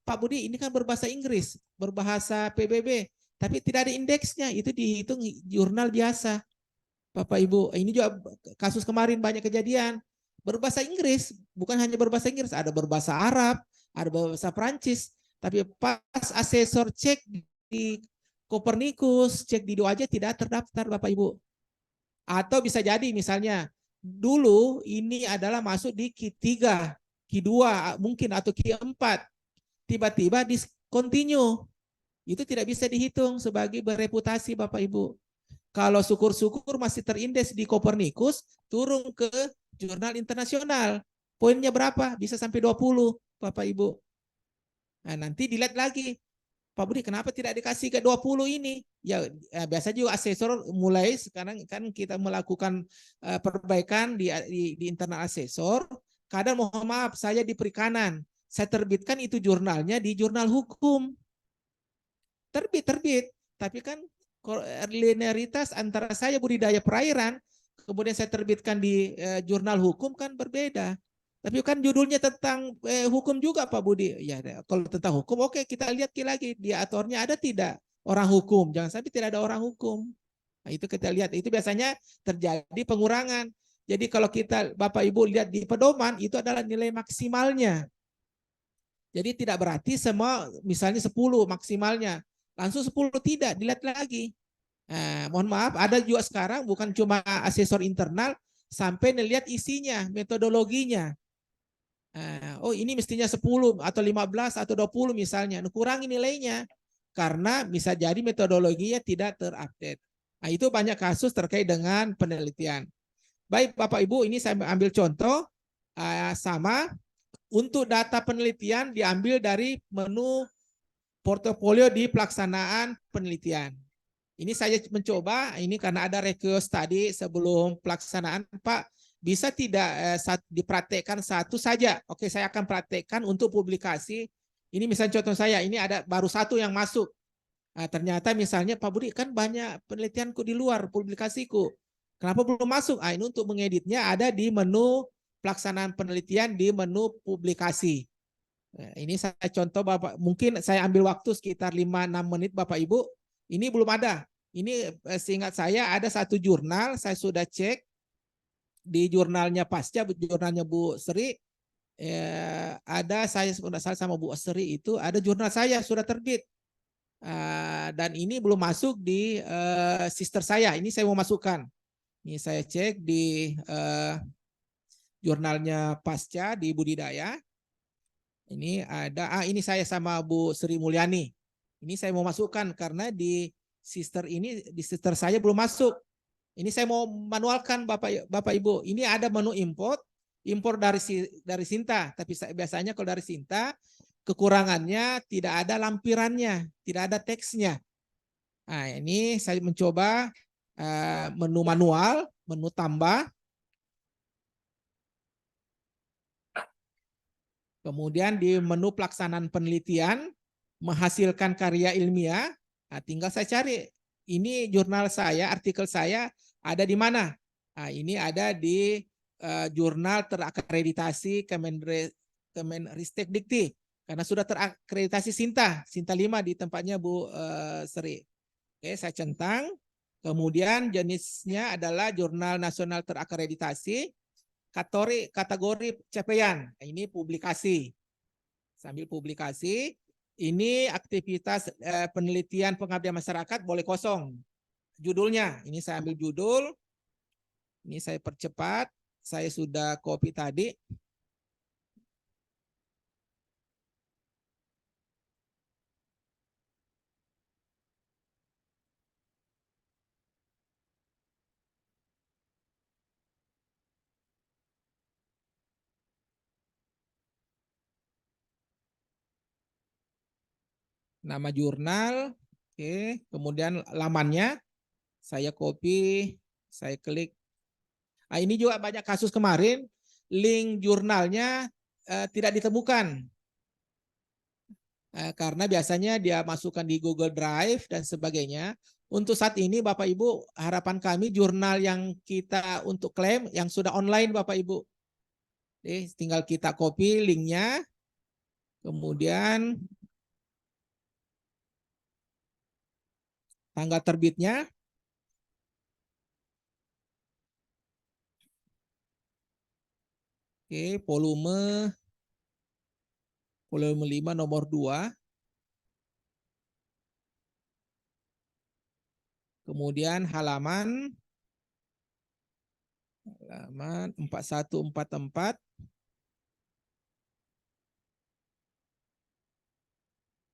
Pak Budi ini kan berbahasa Inggris, berbahasa PBB, tapi tidak ada indeksnya, itu dihitung jurnal biasa. Bapak Ibu, ini juga kasus kemarin banyak kejadian. Berbahasa Inggris, bukan hanya berbahasa Inggris, ada berbahasa Arab, ada berbahasa Prancis, tapi pas asesor cek di Kopernikus, cek di aja tidak terdaftar Bapak Ibu. Atau bisa jadi misalnya dulu ini adalah masuk di Q3, Q2 mungkin atau Q4. Tiba-tiba discontinue. Itu tidak bisa dihitung sebagai bereputasi Bapak Ibu. Kalau syukur-syukur masih terindeks di Kopernikus, turun ke jurnal internasional. Poinnya berapa? Bisa sampai 20 Bapak Ibu. Nah, nanti dilihat lagi. Pak Budi, kenapa tidak dikasih ke 20 ini? Ya, biasa juga asesor mulai sekarang kan kita melakukan perbaikan di internal asesor. Kadang mohon maaf, saya di perikanan. Saya terbitkan itu jurnalnya di jurnal hukum. Terbit. Tapi kan linearitas antara saya budidaya perairan, kemudian saya terbitkan di jurnal hukum kan berbeda. Tapi kan judulnya tentang hukum juga Pak Budi. Ya, kalau tentang hukum, oke kita lihat lagi di atornya ada tidak orang hukum. Jangan sampai tidak ada orang hukum. Nah, itu kita lihat. Itu biasanya terjadi pengurangan. Jadi kalau kita Bapak Ibu lihat di pedoman, itu adalah nilai maksimalnya. Jadi tidak berarti semua misalnya 10 maksimalnya. Langsung 10 tidak, dilihat lagi. Nah, mohon maaf, ada juga sekarang bukan cuma asesor internal, sampai melihat isinya, metodologinya. Oh ini mestinya 10 atau 15 atau 20 misalnya. Kurangi nilainya karena bisa jadi metodologinya tidak terupdate. Nah, itu banyak kasus terkait dengan penelitian. Baik Bapak Ibu, ini saya ambil contoh sama untuk data penelitian diambil dari menu portofolio di pelaksanaan penelitian. Ini saya mencoba, ini karena ada request tadi sebelum pelaksanaan, Pak, bisa tidak dipraktekkan satu saja? Oke, saya akan praktekkan untuk publikasi. Ini misalnya contoh saya, ini ada baru satu yang masuk. Nah, ternyata misalnya Pak Budi kan banyak penelitianku di luar publikasiku. Kenapa belum masuk? Ini untuk mengeditnya ada di menu pelaksanaan penelitian di menu publikasi. Nah, ini saya contoh Bapak, mungkin saya ambil waktu sekitar 5-6 menit Bapak Ibu. Ini belum ada. Ini seingat saya ada satu jurnal, saya sudah cek di jurnalnya Pasca, jurnalnya Bu Sri, ada saya sudah salah sama Bu Sri itu ada jurnal saya sudah terbit. Dan ini belum masuk di sister saya. Ini saya mau masukkan. Ini saya cek di jurnalnya Pasca di budidaya. Ini ada, ini saya sama Bu Sri Mulyani. Ini saya mau masukkan karena di sister saya belum masuk. Ini saya mau manualkan Bapak Ibu. Ini ada menu impor dari Sinta. Tapi biasanya kalau dari Sinta kekurangannya tidak ada lampirannya, tidak ada teksnya. Nah ini saya mencoba menu manual, menu tambah. Kemudian di menu pelaksanaan penelitian, menghasilkan karya ilmiah, nah tinggal saya cari, ini jurnal saya, artikel saya ada di mana? Nah, ini ada di jurnal terakreditasi Kemenristek Dikti, karena sudah terakreditasi Sinta 5 di tempatnya Bu Sri. Oke, saya centang. Kemudian jenisnya adalah jurnal nasional terakreditasi, kategori capaian. Ini publikasi. Sambil publikasi, ini aktivitas penelitian pengabdian masyarakat boleh kosong. Judulnya, ini saya ambil judul. Ini saya percepat. Saya sudah copy tadi. Nama jurnal, oke, kemudian lamannya, saya copy, saya klik. Nah, ini juga banyak kasus kemarin, link jurnalnya tidak ditemukan. Karena biasanya dia masukkan di Google Drive dan sebagainya. Untuk saat ini Bapak Ibu, harapan kami jurnal yang kita untuk klaim yang sudah online Bapak Ibu. Jadi, tinggal kita copy linknya, kemudian tanggal terbitnya, oke, volume 5 nomor 2. Kemudian halaman 4144.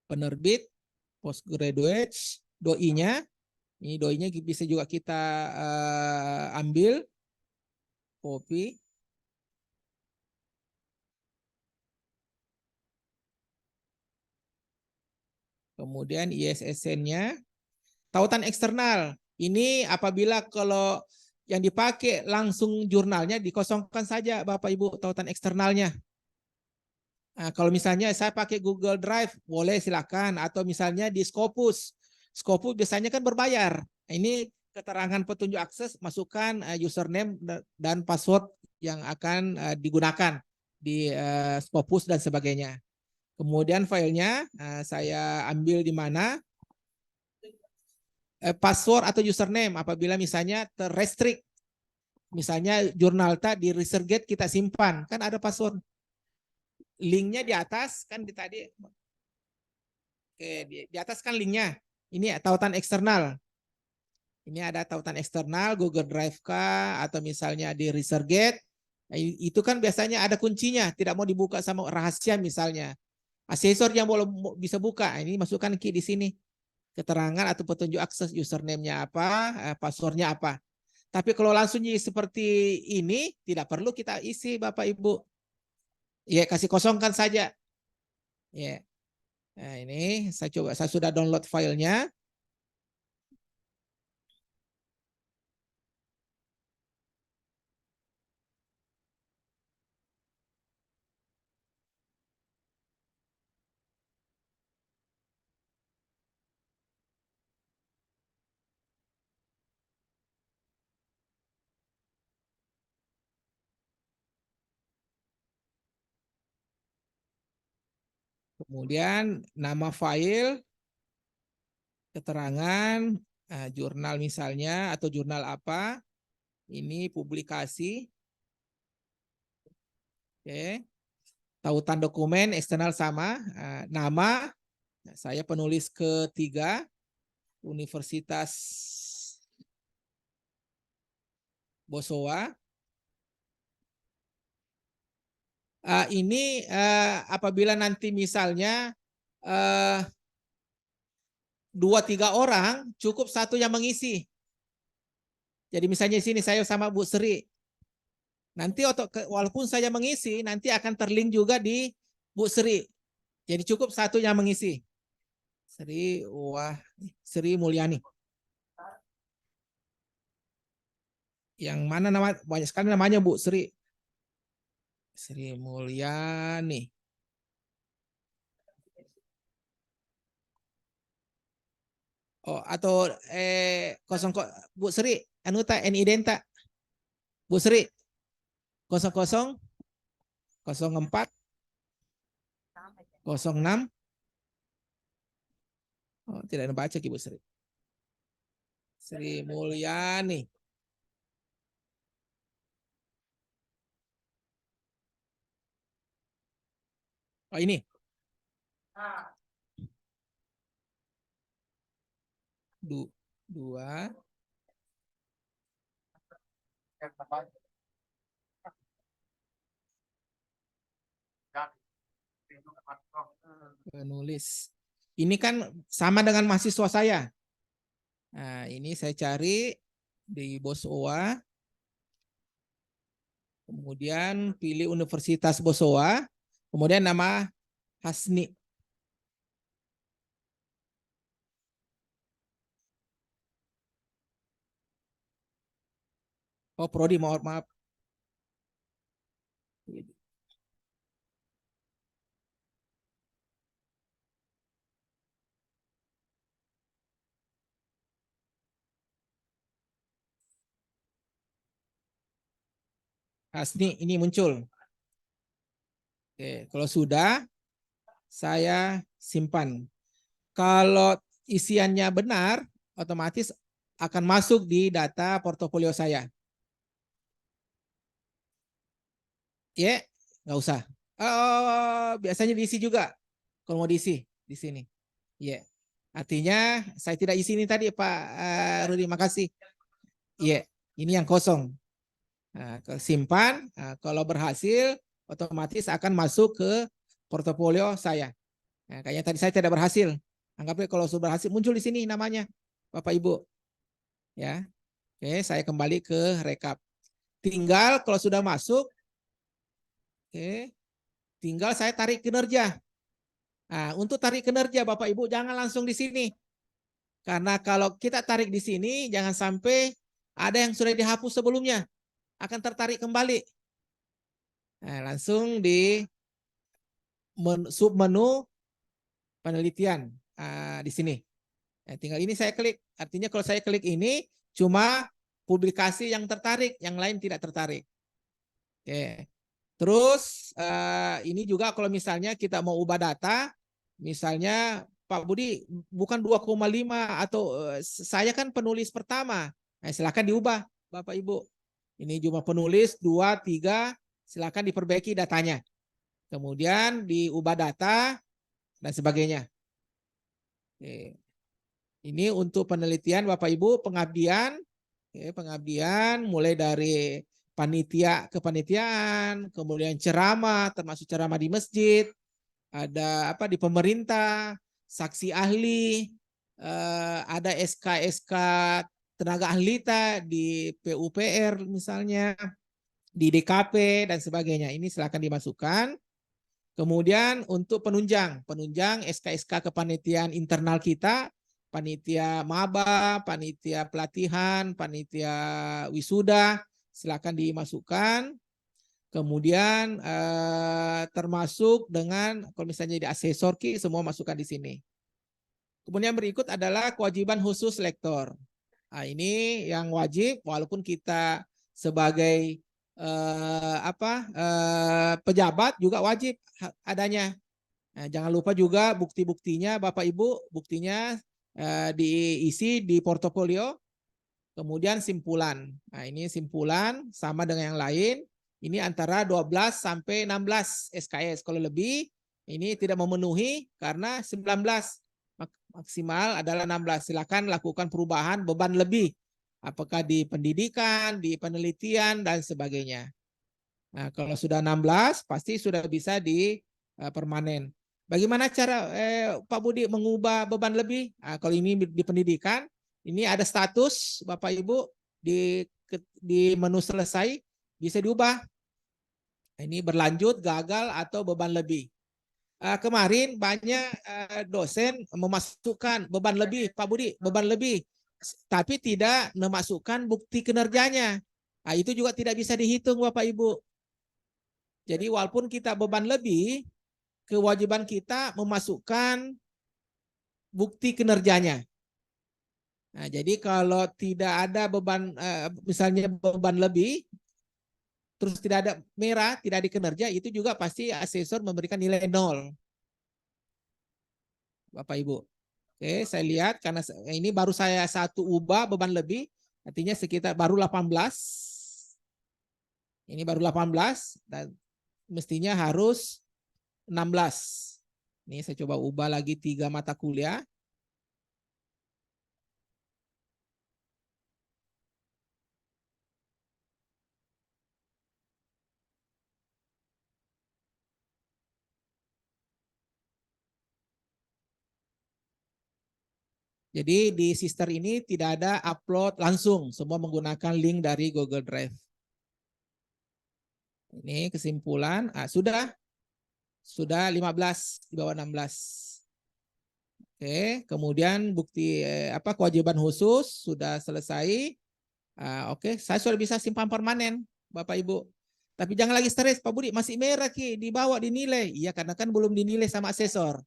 Penerbit, postgraduate, doi-nya. Ini doi-nya bisa juga kita ambil, copy. Kemudian ISSN-nya. Tautan eksternal. Ini apabila kalau yang dipakai langsung jurnalnya dikosongkan saja Bapak Ibu tautan eksternalnya. Nah, kalau misalnya saya pakai Google Drive, boleh silakan. Atau misalnya di Scopus. Scopus biasanya kan berbayar. Nah, ini keterangan petunjuk akses, masukkan username dan password yang akan digunakan di Scopus dan sebagainya. Kemudian filenya saya ambil di mana? Password atau username apabila misalnya terrestrict. Misalnya jurnal di ResearchGate kita simpan, kan ada password. Linknya di atas kan tadi. Oke, di atas kan linknya. Ini tautan eksternal. Ini ada tautan eksternal, Google Drive kah, atau misalnya di ResearchGate. Itu kan biasanya ada kuncinya, tidak mau dibuka sama rahasia misalnya. Asesor yang bisa buka, ini masukkan key di sini. Keterangan atau petunjuk akses, username-nya apa, password-nya apa. Tapi kalau langsung seperti ini, tidak perlu kita isi Bapak Ibu. Ya, kasih kosongkan saja. Ya. Nah, ini saya sudah download filenya. Kemudian nama file, keterangan, jurnal misalnya, atau jurnal apa. Ini publikasi. Oke. Tautan dokumen eksternal sama. Nama, saya penulis ketiga, Universitas Bosowa. Ini apabila nanti misalnya 2-3 orang, cukup satu yang mengisi. Jadi misalnya di sini saya sama Bu Sri. Nanti walaupun saya mengisi, nanti akan terlink juga di Bu Sri. Jadi cukup satu yang mengisi. Sri Mulyani. Yang mana nama, banyak sekali namanya Bu Sri. Sri Mulyani. Oh, atau Bu Sri, anuta Identa. Bu Sri 00 04 06. Oh, tidak ada baca Ibu Sri. Sri Mulyani. Oh, ini. Dua. Penulis. Ini kan sama dengan mahasiswa saya. Nah, ini saya cari di Bosowa. Kemudian pilih Universitas Bosowa. Kemudian nama Hasni. Oh, Prodi, maaf. Hasni, ini muncul. Oke, kalau sudah, saya simpan. Kalau isiannya benar, otomatis akan masuk di data portofolio saya. Ya, nggak usah. Biasanya diisi juga. Kalau mau diisi di sini. Ya. Artinya saya tidak isi ini tadi Pak Rudi, makasih. Iya, ini yang kosong. Nah, simpan, kalau berhasil otomatis akan masuk ke portofolio saya. Nah, kayaknya tadi saya tidak berhasil. Anggapnya kalau sudah berhasil muncul di sini namanya Bapak Ibu. Ya. Oke, saya kembali ke rekap. Tinggal kalau sudah masuk, oke, tinggal saya tarik kinerja. Nah, untuk tarik kinerja Bapak Ibu jangan langsung di sini. Karena kalau kita tarik di sini jangan sampai ada yang sudah dihapus sebelumnya akan tertarik kembali. Nah, langsung di submenu penelitian di sini. Nah, tinggal ini saya klik. Artinya kalau saya klik ini cuma publikasi yang tertarik, yang lain tidak tertarik. Oke. Terus ini juga kalau misalnya kita mau ubah data, misalnya Pak Budi bukan 2,5 atau saya kan penulis pertama. Nah, silakan diubah Bapak Ibu. Ini cuma penulis 2, 3, silakan diperbaiki datanya. Kemudian diubah data dan sebagainya. Oke. Ini untuk penelitian Bapak Ibu, pengabdian. Oke, pengabdian mulai dari panitia kepanitiaan, kemudian ceramah, termasuk ceramah di masjid, ada apa di pemerintah, saksi ahli, ada SK-SK tenaga ahli di PUPR misalnya, di DKP dan sebagainya. Ini silakan dimasukkan. Kemudian untuk penunjang SK-SK kepanitiaan internal kita, panitia maba, panitia pelatihan, panitia wisuda, silakan dimasukkan. Kemudian termasuk dengan kalau misalnya di asesor ki semua masukkan di sini. Kemudian berikut adalah kewajiban khusus lektor. Nah, ini yang wajib walaupun kita sebagai pejabat juga wajib adanya. Nah, jangan lupa juga bukti-buktinya Bapak Ibu, buktinya diisi di portofolio. Kemudian simpulan. Nah, ini simpulan sama dengan yang lain. Ini antara 12 sampai 16 SKS. Kalau lebih ini tidak memenuhi karena 19. Maksimal adalah 16. Silakan lakukan perubahan beban lebih. Apakah di pendidikan, di penelitian dan sebagainya. Nah, kalau sudah 16 pasti sudah bisa di permanen. Bagaimana cara Pak Budi mengubah beban lebih? Nah, kalau ini di pendidikan, ini ada status Bapak Ibu di menu selesai bisa diubah. Ini berlanjut, gagal atau beban lebih. Kemarin banyak dosen memasukkan beban lebih, Pak Budi, beban lebih, tapi tidak memasukkan bukti kinerjanya. Nah, itu juga tidak bisa dihitung Bapak Ibu. Jadi walaupun kita beban lebih, kewajiban kita memasukkan bukti kinerjanya. Nah, jadi kalau tidak ada beban, misalnya beban lebih, terus tidak ada merah, tidak ada kinerja, itu juga pasti asesor memberikan nilai 0. Bapak Ibu. Oke, saya lihat karena ini baru saya satu ubah beban lebih, artinya sekitar baru 18. Ini baru 18 dan mestinya harus 16. Ini saya coba ubah lagi 3 mata kuliah. Jadi di sister ini tidak ada upload langsung, semua menggunakan link dari Google Drive. Ini kesimpulan, sudah 15 di bawah 16. Oke, kemudian bukti kewajiban khusus sudah selesai. Oke, saya sudah bisa simpan permanen, Bapak Ibu. Tapi jangan lagi stres, Pak Budi, masih merah Ki, dibawa dinilai. Iya, karena kan belum dinilai sama asesor.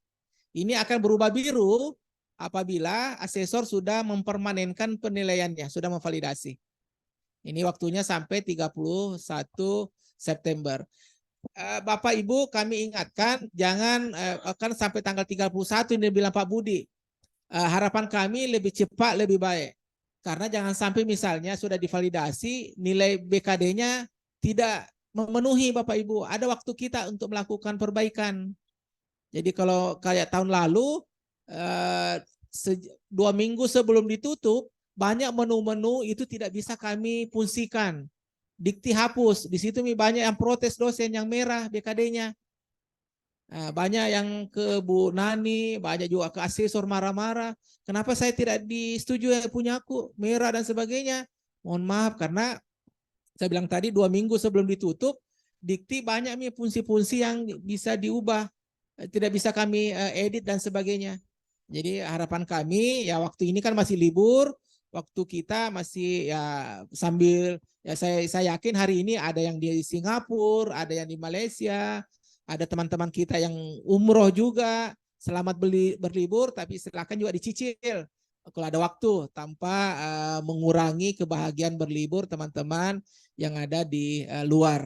Ini akan berubah biru apabila asesor sudah mempermanenkan penilaiannya, sudah memvalidasi. Ini waktunya sampai 31 September. Bapak Ibu kami ingatkan jangan akan sampai tanggal 31 ini bilang Pak Budi. Harapan kami lebih cepat lebih baik. Karena jangan sampai misalnya sudah divalidasi nilai BKD-nya tidak memenuhi Bapak Ibu. Ada waktu kita untuk melakukan perbaikan. Jadi kalau kayak tahun lalu 2 minggu sebelum ditutup, banyak menu-menu itu tidak bisa kami fungsikan. Dikti hapus. Di situ banyak yang protes dosen yang merah BKD-nya. Banyak yang ke Bu Nani, banyak juga ke asesor marah-marah. Kenapa saya tidak disetujui punya aku, merah dan sebagainya. Mohon maaf karena saya bilang tadi 2 minggu sebelum ditutup, dikti banyak nih fungsi-fungsi yang bisa diubah. Tidak bisa kami edit dan sebagainya. Jadi harapan kami ya waktu ini kan masih libur, waktu kita masih ya sambil ya saya yakin hari ini ada yang di Singapura, ada yang di Malaysia, ada teman-teman kita yang umroh juga. Selamat berlibur, tapi silakan juga dicicil kalau ada waktu tanpa mengurangi kebahagiaan berlibur teman-teman yang ada di luar.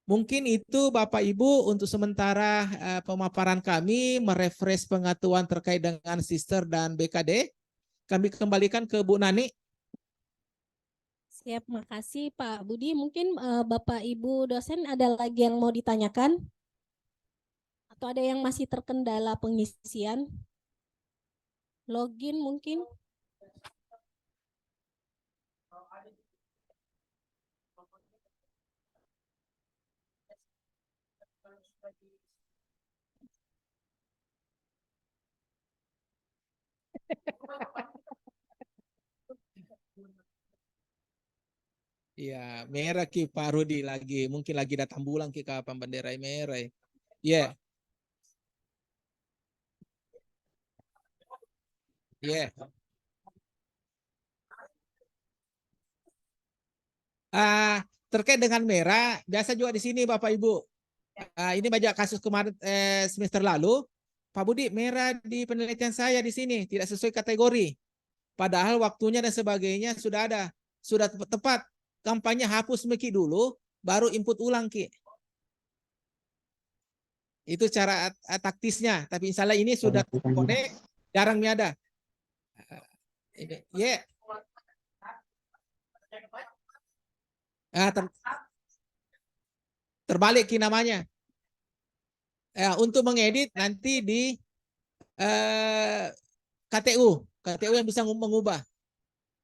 Mungkin itu Bapak Ibu untuk sementara pemaparan kami merefresh pengetahuan terkait dengan Sister dan BKD. Kami kembalikan ke Bu Nani. Siap, makasih Pak Budi. Mungkin Bapak Ibu dosen ada lagi yang mau ditanyakan? Atau ada yang masih terkendala pengisian? Login mungkin? Iya, merah Ki Pak Rudi lagi. Mungkin lagi datang bulan Ki kapan bendera merah. Iya, iya. Terkait dengan merah, biasa juga di sini Bapak Ibu. Ini banyak kasus kemarin semester lalu. Pak Budi, merah di penelitian saya di sini tidak sesuai kategori. Padahal waktunya dan sebagainya sudah ada, sudah tepat. Kampanye hapus Meki dulu, baru input ulang Ki. Itu cara taktisnya. Tapi misalnya ini sudah connect, jarang ada. Ya, terbalik Ki namanya. Untuk mengedit nanti di KTU, KTU yang bisa mengubah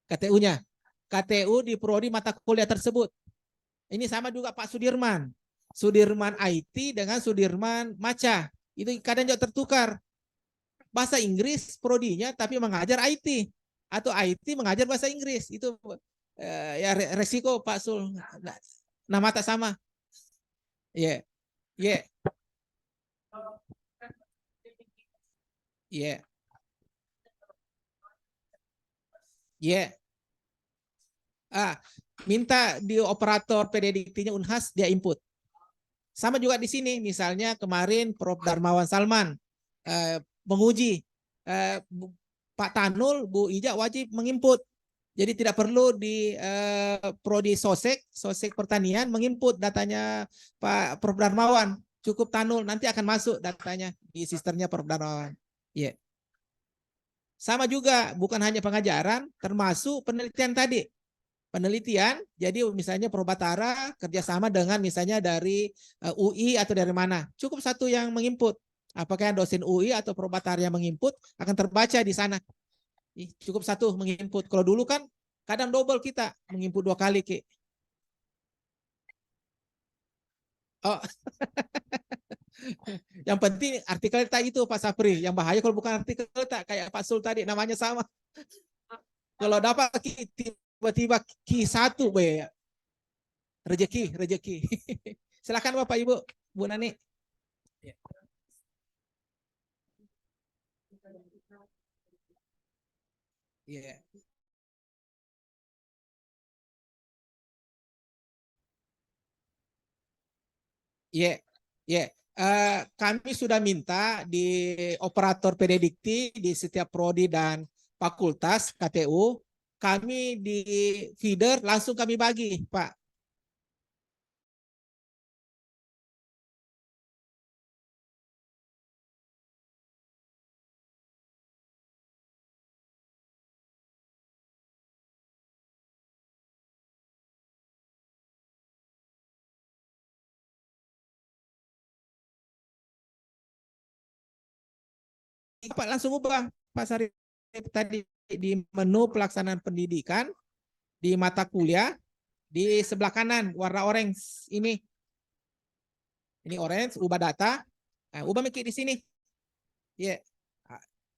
KTU-nya. KTU di prodi mata kuliah tersebut. Ini sama juga Pak Sudirman. Sudirman IT dengan Sudirman Maca. Itu kadang juga tertukar. Bahasa Inggris prodinya tapi mengajar IT. Atau IT mengajar bahasa Inggris. Itu ya resiko Pak Sul. Nama tak sama. Ya, ya, ya, ya. Minta di operator PDDiktinya Unhas dia input. Sama juga di sini, misalnya kemarin Prof. Darmawan Salman menguji Pak Tanul, Bu Ija wajib menginput. Jadi tidak perlu di prodi Sosek Pertanian menginput datanya Pak Prof. Darmawan. Cukup Tanul, nanti akan masuk datanya di sisternya Prof. Darmawan. Iya. Yeah. Sama juga, bukan hanya pengajaran, termasuk penelitian tadi. Penelitian, jadi misalnya Probatara kerjasama dengan misalnya dari UI atau dari mana, cukup satu yang menginput. Apakah dosen UI atau Probatara yang menginput akan terbaca di sana. Cukup satu menginput. Kalau dulu kan kadang double kita menginput 2 kali Ki. Oh, yang penting artikel tak itu Pak Sapri. Yang bahaya kalau bukan artikel tak kayak Pak Sul tadi namanya sama. Kalau dapat tiba-tiba Q1 be rezeki. Silakan Bapak Ibu, Bu Nani. Iya. Iya. Iya. Kami sudah minta di operator PDDikti di setiap prodi dan fakultas KTU, kami di feeder langsung kami bagi, Pak. Pak langsung ubah Pak Sarif tadi di menu pelaksanaan pendidikan di mata kuliah di sebelah kanan warna orange ini. Ini orange, ubah data. Nah, ubah mikir di sini. Ya. Yeah.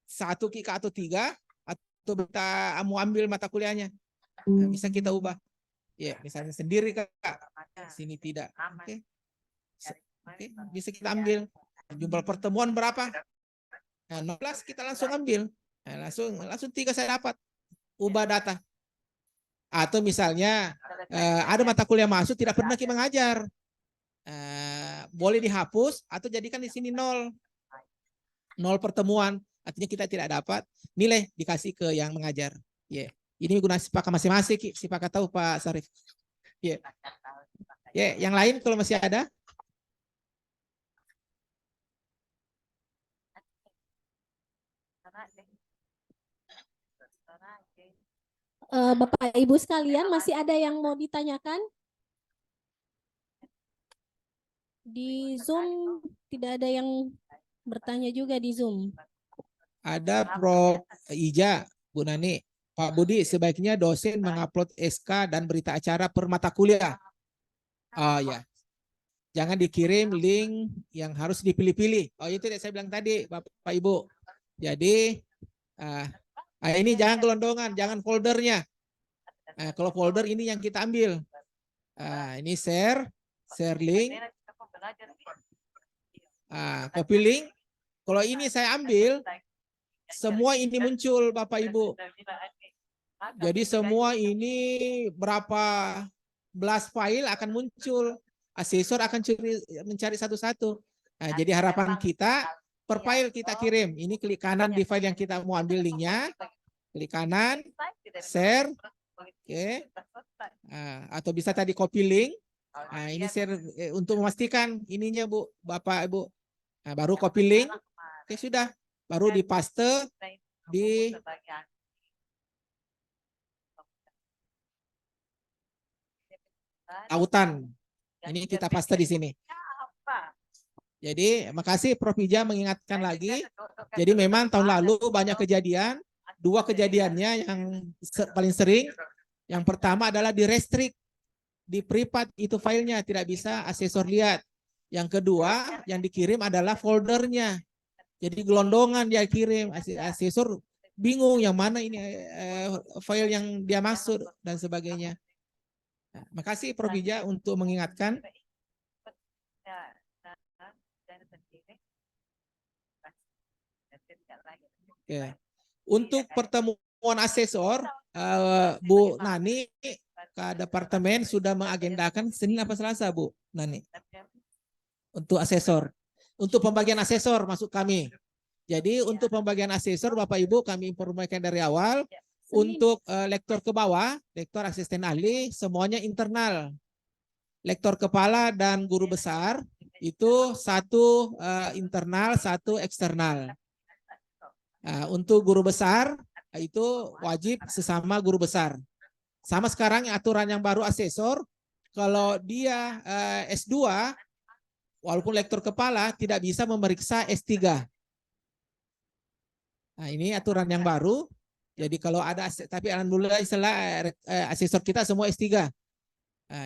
1 KIK atau 3 atau kita mau ambil mata kuliahnya. Nah, bisa kita ubah. Ya, yeah. Misalnya sendiri Kak. Sini tidak. Oke. Okay. Bisa kita ambil. Jumlah pertemuan berapa? Nah, 16 kita langsung ambil. Nah, langsung 3 saya dapat. Ubah data. Atau misalnya ada mata kuliah masuk tidak pernah kita mengajar. Boleh dihapus atau jadikan di sini 0 pertemuan, artinya kita tidak dapat nilai dikasih ke yang mengajar. Ya, ini guna sipakat masing-masing, sipakat tahu Pak Sarif. Ya, yang lain kalau masih ada. Bapak Ibu sekalian, masih ada yang mau ditanyakan? Di Zoom tidak ada yang bertanya juga di Zoom. Ada Prof. Ija, Bu Nani. Pak Budi, sebaiknya dosen mengupload SK dan berita acara per mata kuliah. Oh ya, jangan dikirim link yang harus dipilih-pilih. Oh itu yang saya bilang tadi, Bapak Ibu. Jadi ini jangan gelondongan, jangan foldernya. Kalau folder ini yang kita ambil. Ini share link. Copy link. Kalau ini saya ambil, semua ini muncul Bapak Ibu. Jadi semua ini berapa belas file akan muncul. Asesor akan mencari satu-satu. Jadi harapan kita per file kita kirim. Ini klik kanan di file yang kita mau ambil linknya. Klik kanan, share. Oke. Atau bisa tadi copy link. Ini share untuk memastikan ininya Bu, Bapak Ibu. Baru copy link. Oke sudah. Baru dipaste di tautan. Ini kita paste di sini. Jadi makasih Prof. Ija mengingatkan lagi. Jadi memang tahun lalu banyak kejadian. 2 kejadiannya yang paling sering. Yang pertama adalah di restrict. Di privat itu filenya tidak bisa asesor lihat. Yang kedua yang dikirim adalah foldernya. Jadi gelondongan dia kirim. Asesor bingung yang mana ini file yang dia maksud dan sebagainya. Nah, makasih Prof. Ija untuk mengingatkan. Ya. Untuk pertemuan asesor, Bu Nani ke departemen sudah mengagendakan Senin apa Selasa, Bu Nani? Untuk asesor. Untuk pembagian asesor masuk kami. Jadi untuk pembagian asesor Bapak Ibu kami informasikan dari awal. Untuk lektor ke bawah, lektor asisten ahli, semuanya internal. Lektor kepala dan guru besar itu 1 internal, 1 eksternal. Untuk guru besar itu wajib sesama guru besar. Sama sekarang aturan yang baru asesor, kalau dia S2, walaupun lektor kepala tidak bisa memeriksa S3. Nah ini aturan yang baru. Jadi kalau ada, tapi alhamdulillah istilah asesor kita semua S3.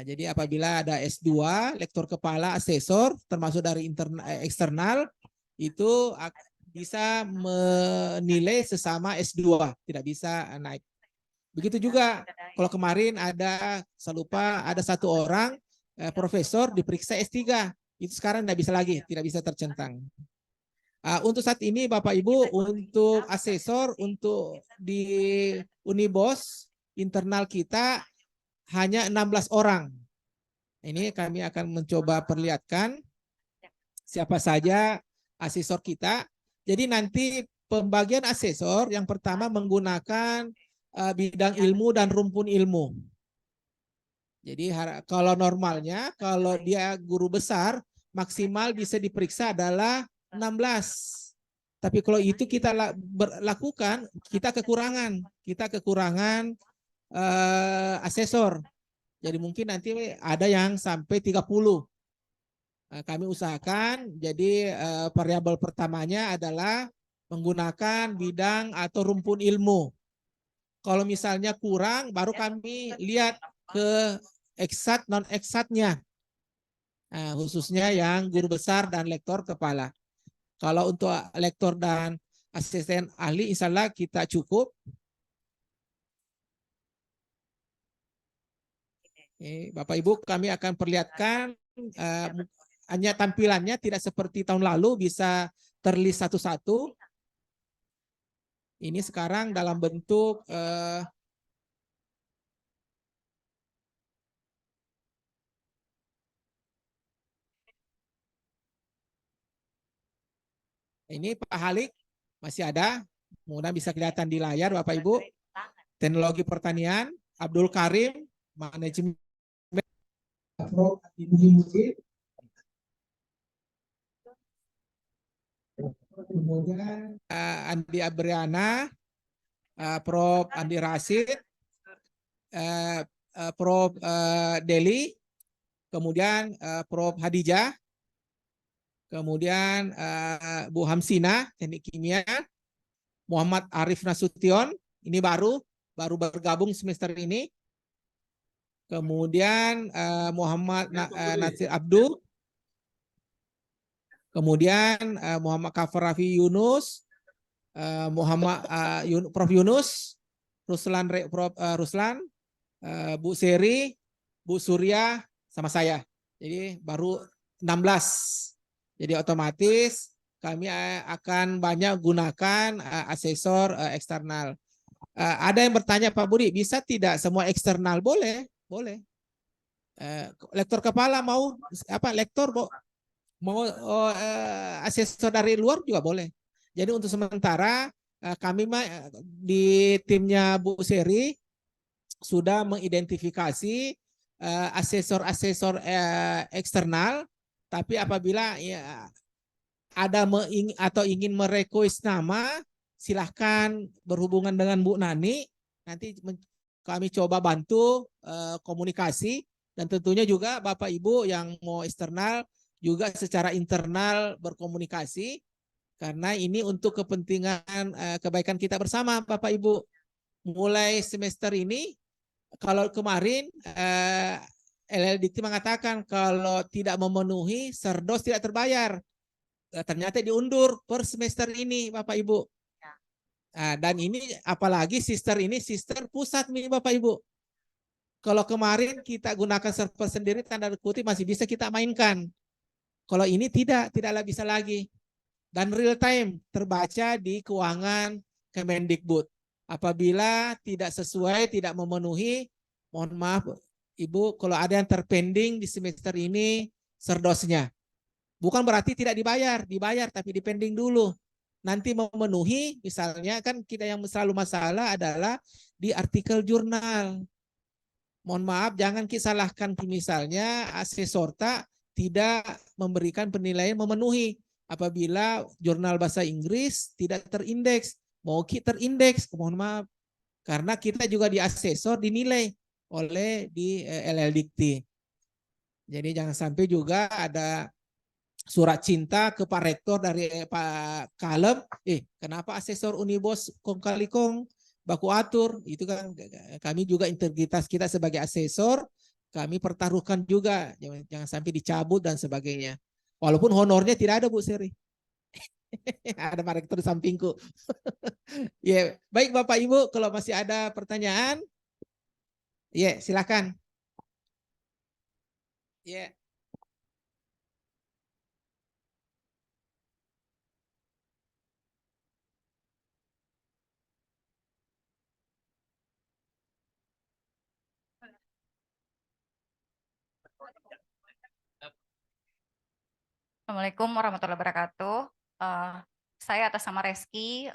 Jadi apabila ada S2, lektor kepala asesor, termasuk dari eksternal, itu bisa menilai sesama S2, tidak bisa naik. Begitu juga kalau kemarin ada, saya lupa ada 1 orang profesor diperiksa S3, itu sekarang tidak bisa lagi, tidak bisa tercentang. Untuk saat ini Bapak Ibu, untuk asesor untuk di Unibos internal kita hanya 16 orang. Ini kami akan mencoba perlihatkan siapa saja asesor kita. Jadi nanti pembagian asesor yang pertama menggunakan bidang ilmu dan rumpun ilmu. Jadi kalau normalnya kalau dia guru besar maksimal bisa diperiksa adalah 16. Tapi kalau itu kita lakukan, kita kekurangan asesor. Jadi mungkin nanti ada yang sampai 30. Kami usahakan, jadi variabel pertamanya adalah menggunakan bidang atau rumpun ilmu. Kalau misalnya kurang, baru kami lihat ke eksat non eksatnya. Nah, khususnya yang guru besar dan lektor kepala. Kalau untuk lektor dan asisten ahli, insya Allah kita cukup. Bapak Ibu, kami akan perlihatkan hanya tampilannya tidak seperti tahun lalu bisa terlist satu-satu. Ini sekarang dalam bentuk ini Pak Halik masih ada, mudah bisa kelihatan di layar Bapak Ibu. Teknologi pertanian, Abdul Karim, manajemen. Kemudian Andi Abriana, Prof. Andi Rasid, Prof. Deli, kemudian Prof. Hadijah, kemudian Bu Hamsina, teknik kimia, Muhammad Arif Nasution, ini baru bergabung semester ini. Kemudian Muhammad Nasir Abdul, kemudian Muhammad Kafar Rafi Yunus, Muhammad Prof Yunus, Ruslan Ruslan, Bu Seri, Bu Surya, sama saya. Jadi baru 16. Jadi otomatis kami akan banyak gunakan asesor eksternal. Ada yang bertanya Pak Budi, bisa tidak semua eksternal? Boleh, boleh. Lektor kepala mau apa? Lektor mau asesor dari luar juga boleh. Jadi untuk sementara kami di timnya Bu Seri sudah mengidentifikasi asesor-asesor eksternal, tapi apabila ya ada atau ingin merequest nama, silahkan berhubungan dengan Bu Nani, nanti kami coba bantu komunikasi, dan tentunya juga Bapak Ibu yang mau eksternal juga secara internal berkomunikasi, karena ini untuk kepentingan kebaikan kita bersama Bapak Ibu. Mulai semester ini, kalau kemarin LLDT mengatakan kalau tidak memenuhi Serdos tidak terbayar. Ternyata diundur per semester ini Bapak Ibu. Dan ini apalagi sister pusat nih Bapak Ibu. Kalau kemarin kita gunakan server sendiri tanda kutip masih bisa kita mainkan. Kalau ini tidaklah bisa lagi. Dan real time terbaca di keuangan Kemendikbud. Apabila tidak sesuai, tidak memenuhi, mohon maaf Ibu, kalau ada yang terpending di semester ini serdosnya. Bukan berarti tidak dibayar tapi dipending dulu. Nanti memenuhi, misalnya kan kita yang selalu masalah adalah di artikel jurnal. Mohon maaf, jangan salahkan misalnya asesor tidak memberikan penilaian memenuhi. Apabila jurnal bahasa Inggris tidak terindeks, mau terindeks, mohon maaf. Karena kita juga di asesor dinilai oleh di LLDikti. Jadi jangan sampai juga ada surat cinta ke Pak Rektor dari Pak Kalem, kenapa asesor Unibos kong kali kong baku atur, itu kan kami juga integritas kita sebagai asesor, kami pertaruhkan juga, jangan sampai dicabut dan sebagainya. Walaupun honornya tidak ada Bu Seri. Ada Pak Rektor di sampingku. Ya, baik Bapak Ibu, kalau masih ada pertanyaan, ya silakan. Ya. Assalamualaikum warahmatullahi wabarakatuh. Saya atas nama Reski,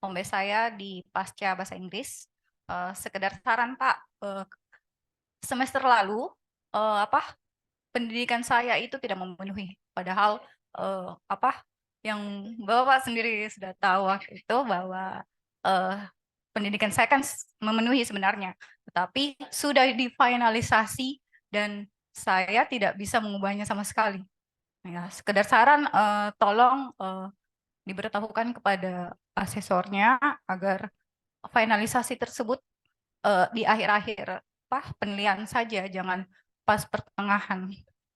home base saya di Pasca Bahasa Inggris. Sekedar saran Pak, semester lalu pendidikan saya itu tidak memenuhi. Padahal yang Bapak sendiri sudah tahu waktu itu bahwa pendidikan saya kan memenuhi sebenarnya, tetapi sudah difinalisasi dan saya tidak bisa mengubahnya sama sekali. Ya, sekedar saran, tolong diberitahukan kepada asesornya agar finalisasi tersebut di akhir-akhir penilaian saja, jangan pas pertengahan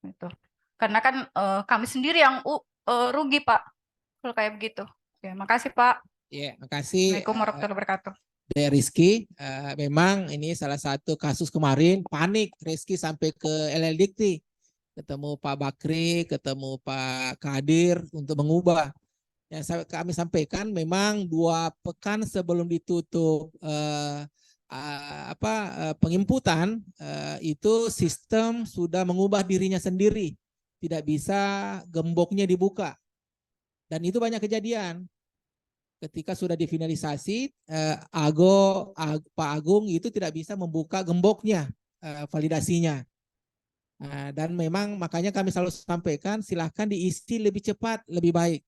gitu. Karena kan kami sendiri yang rugi Pak kalau kayak begitu. Ya, makasih Pak. Ya, makasih Assalamualaikum warahmatullahi wabarakatuh. Rizky. Memang ini salah satu kasus kemarin panik Rizky sampai ke LL Dikti, ketemu Pak Bakri, ketemu Pak Kadir untuk mengubah. Yang kami sampaikan memang 2 pekan sebelum ditutup penginputan itu sistem sudah mengubah dirinya sendiri, tidak bisa gemboknya dibuka, dan itu banyak kejadian. Ketika sudah difinalisasi, Pak Agung itu tidak bisa membuka gemboknya, validasinya. Dan memang makanya kami selalu sampaikan silahkan diisi lebih cepat, lebih baik.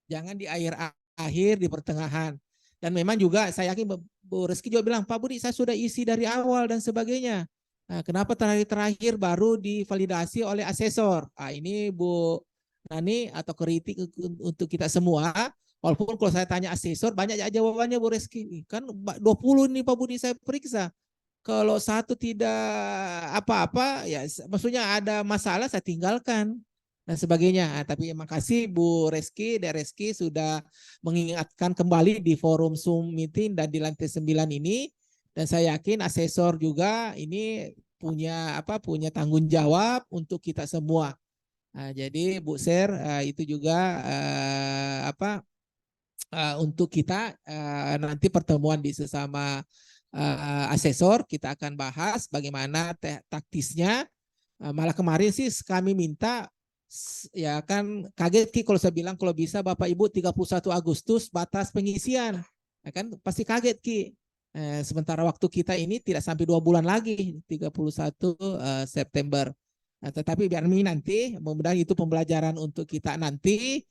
Jangan di akhir-akhir, di pertengahan. Dan memang juga saya yakin Bu Rizky juga bilang, Pak Budi saya sudah isi dari awal dan sebagainya. Nah, kenapa terakhir baru divalidasi oleh asesor? Ini Bu Nani atau kritik untuk kita semua. Walaupun kalau saya tanya asesor, banyak aja jawabannya Bu Rizky. Kan 20 nih Pak Budi saya periksa. Kalau satu tidak apa-apa, ya maksudnya ada masalah saya tinggalkan dan sebagainya. Tapi makasih Bu Reski dan Reski sudah mengingatkan kembali di forum Zoom meeting dan di lantai 9 ini. Dan saya yakin asesor juga ini punya tanggung jawab untuk kita semua. Jadi Bu Ser itu juga untuk kita nanti pertemuan di sesama asesor kita akan bahas bagaimana taktisnya. Malah kemarin sih kami minta, ya kan kaget Ki kalau saya bilang kalau bisa Bapak Ibu 31 Agustus batas pengisian, ya kan pasti kaget Ki. Sementara waktu kita ini tidak sampai 2 bulan lagi, 31 September. Tetapi biar ini nanti, mudah-mudahan itu pembelajaran untuk kita nanti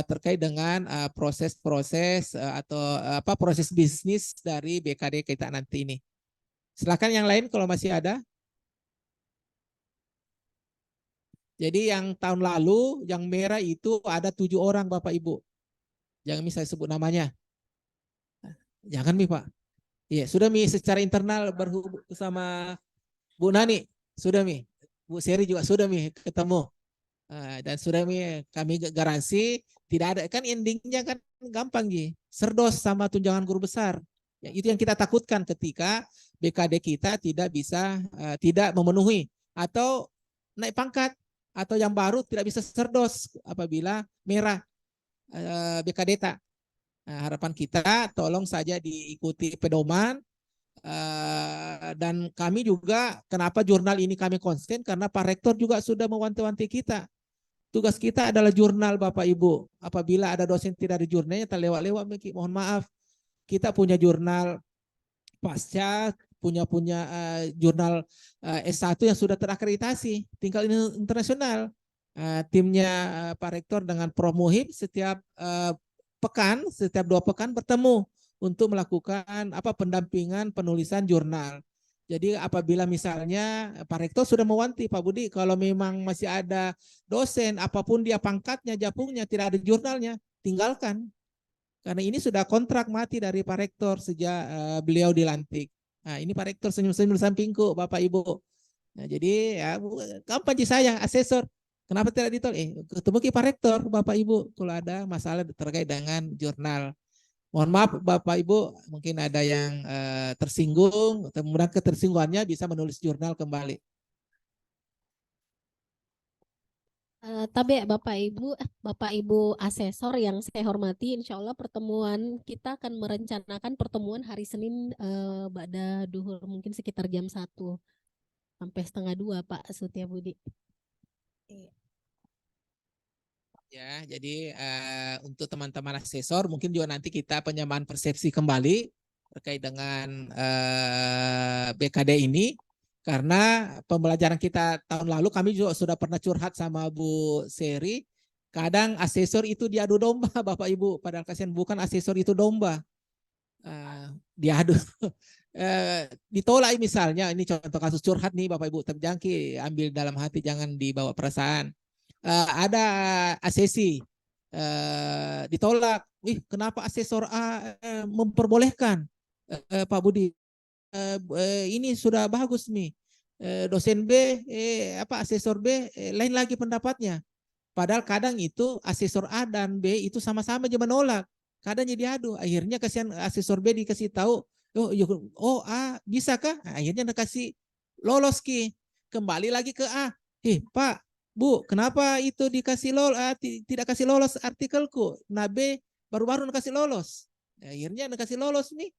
terkait dengan proses-proses atau proses bisnis dari BKD kita nanti ini. Silakan yang lain kalau masih ada. Jadi yang tahun lalu yang merah itu ada 7 orang Bapak Ibu. Jangan saya sebut namanya. Jangan Mi Pak. Iya, sudah Mi secara internal berhubung sama Bu Nani. Sudah Mi. Bu Seri juga sudah Mi ketemu. Dan sudah Mi kami garansi tidak ada, kan endingnya kan gampang Ji. Serdos sama tunjangan guru besar. Ya, itu yang kita takutkan ketika BKD kita tidak bisa tidak memenuhi atau naik pangkat atau yang baru tidak bisa serdos apabila merah BKD. Harapan kita tolong saja diikuti pedoman. Dan kami juga kenapa jurnal ini kami konsen karena Pak Rektor juga sudah mewanti-wanti kita. Tugas kita adalah jurnal Bapak Ibu. Apabila ada dosen tidak ada jurnalnya terlewat-lewat, mohon maaf. Kita punya jurnal pasca, punya jurnal S1 yang sudah terakreditasi, tinggal internasional. Timnya Pak Rektor dengan Prof Muhib setiap pekan, setiap 2 pekan bertemu untuk melakukan pendampingan penulisan jurnal. Jadi apabila misalnya Pak Rektor sudah mewanti Pak Budi, kalau memang masih ada dosen apapun dia pangkatnya, japungnya tidak ada jurnalnya, tinggalkan. Karena ini sudah kontrak mati dari Pak Rektor sejak beliau dilantik. Nah, ini Pak Rektor senyum-senyum sampingku Bapak Ibu. Nah, jadi ya gampang sih saya asesor. Kenapa tidak ditolak? Ketemu ke Pak Rektor Bapak Ibu kalau ada masalah terkait dengan jurnal. Mohon maaf Bapak Ibu, mungkin ada yang tersinggung, kemudian ketersinggungannya bisa menulis jurnal kembali. Tapi Bapak Ibu asesor yang saya hormati, insya Allah pertemuan kita akan merencanakan pertemuan hari Senin pada duhur mungkin sekitar jam 1 sampai setengah 2 Pak Sutiabudi. Ya, jadi untuk teman-teman asesor mungkin juga nanti kita penyamaan persepsi kembali terkait dengan BKD ini, karena pembelajaran kita tahun lalu kami juga sudah pernah curhat sama Bu Seri. Kadang asesor itu diadu domba Bapak Ibu, padahal kasihan bukan asesor itu domba. Diadu. Ditolak misalnya, ini contoh kasus curhat nih Bapak Ibu, terjangkit ambil dalam hati, jangan dibawa perasaan. Ada asesi ditolak. Kenapa asesor A memperbolehkan? Pak Budi, ini sudah bagus nih. Dosen B, asesor B lain lagi pendapatnya. Padahal kadang itu asesor A dan B itu sama-sama aja menolak. Kadang jadi adu. Akhirnya kasihan asesor B dikasih tahu, oh A bisa kah? Akhirnya dikasih lolos ki. Kembali lagi ke A. Pak, Bu, kenapa itu dikasih tidak kasih lolos artikelku? Nah B baru-baru dikasih lolos. Akhirnya dikasih lolos nih.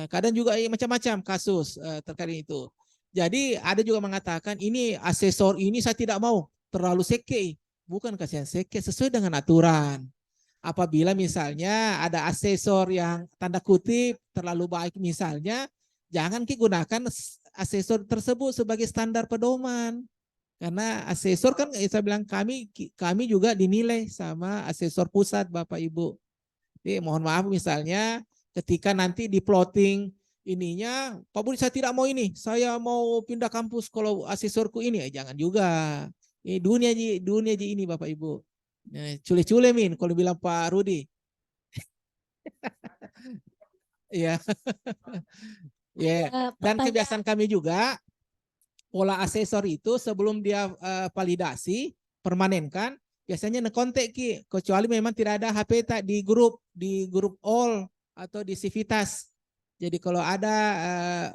Kadang juga macam-macam kasus terkait itu. Jadi ada juga mengatakan ini asesor ini saya tidak mau terlalu seke. Bukan kasihan seke, sesuai dengan aturan. Apabila misalnya ada asesor yang tanda kutip terlalu baik misalnya, jangan gunakan asesor tersebut sebagai standar pedoman. Karena asesor kan saya bilang kami juga dinilai sama asesor pusat Bapak Ibu. Jadi mohon maaf misalnya ketika nanti di plotting ininya, Pak Budi saya tidak mau ini, saya mau pindah kampus kalau asesorku ini, jangan juga. Ini dunia ini Bapak Ibu. Cule-cule min kalau bilang Pak Rudi. Iya. Ya. Dan kebiasaan kami juga pola asesor itu sebelum dia validasi, permanenkan, biasanya ngekontek ki, kecuali memang tidak ada HP di grup all atau di Civitas. Jadi kalau ada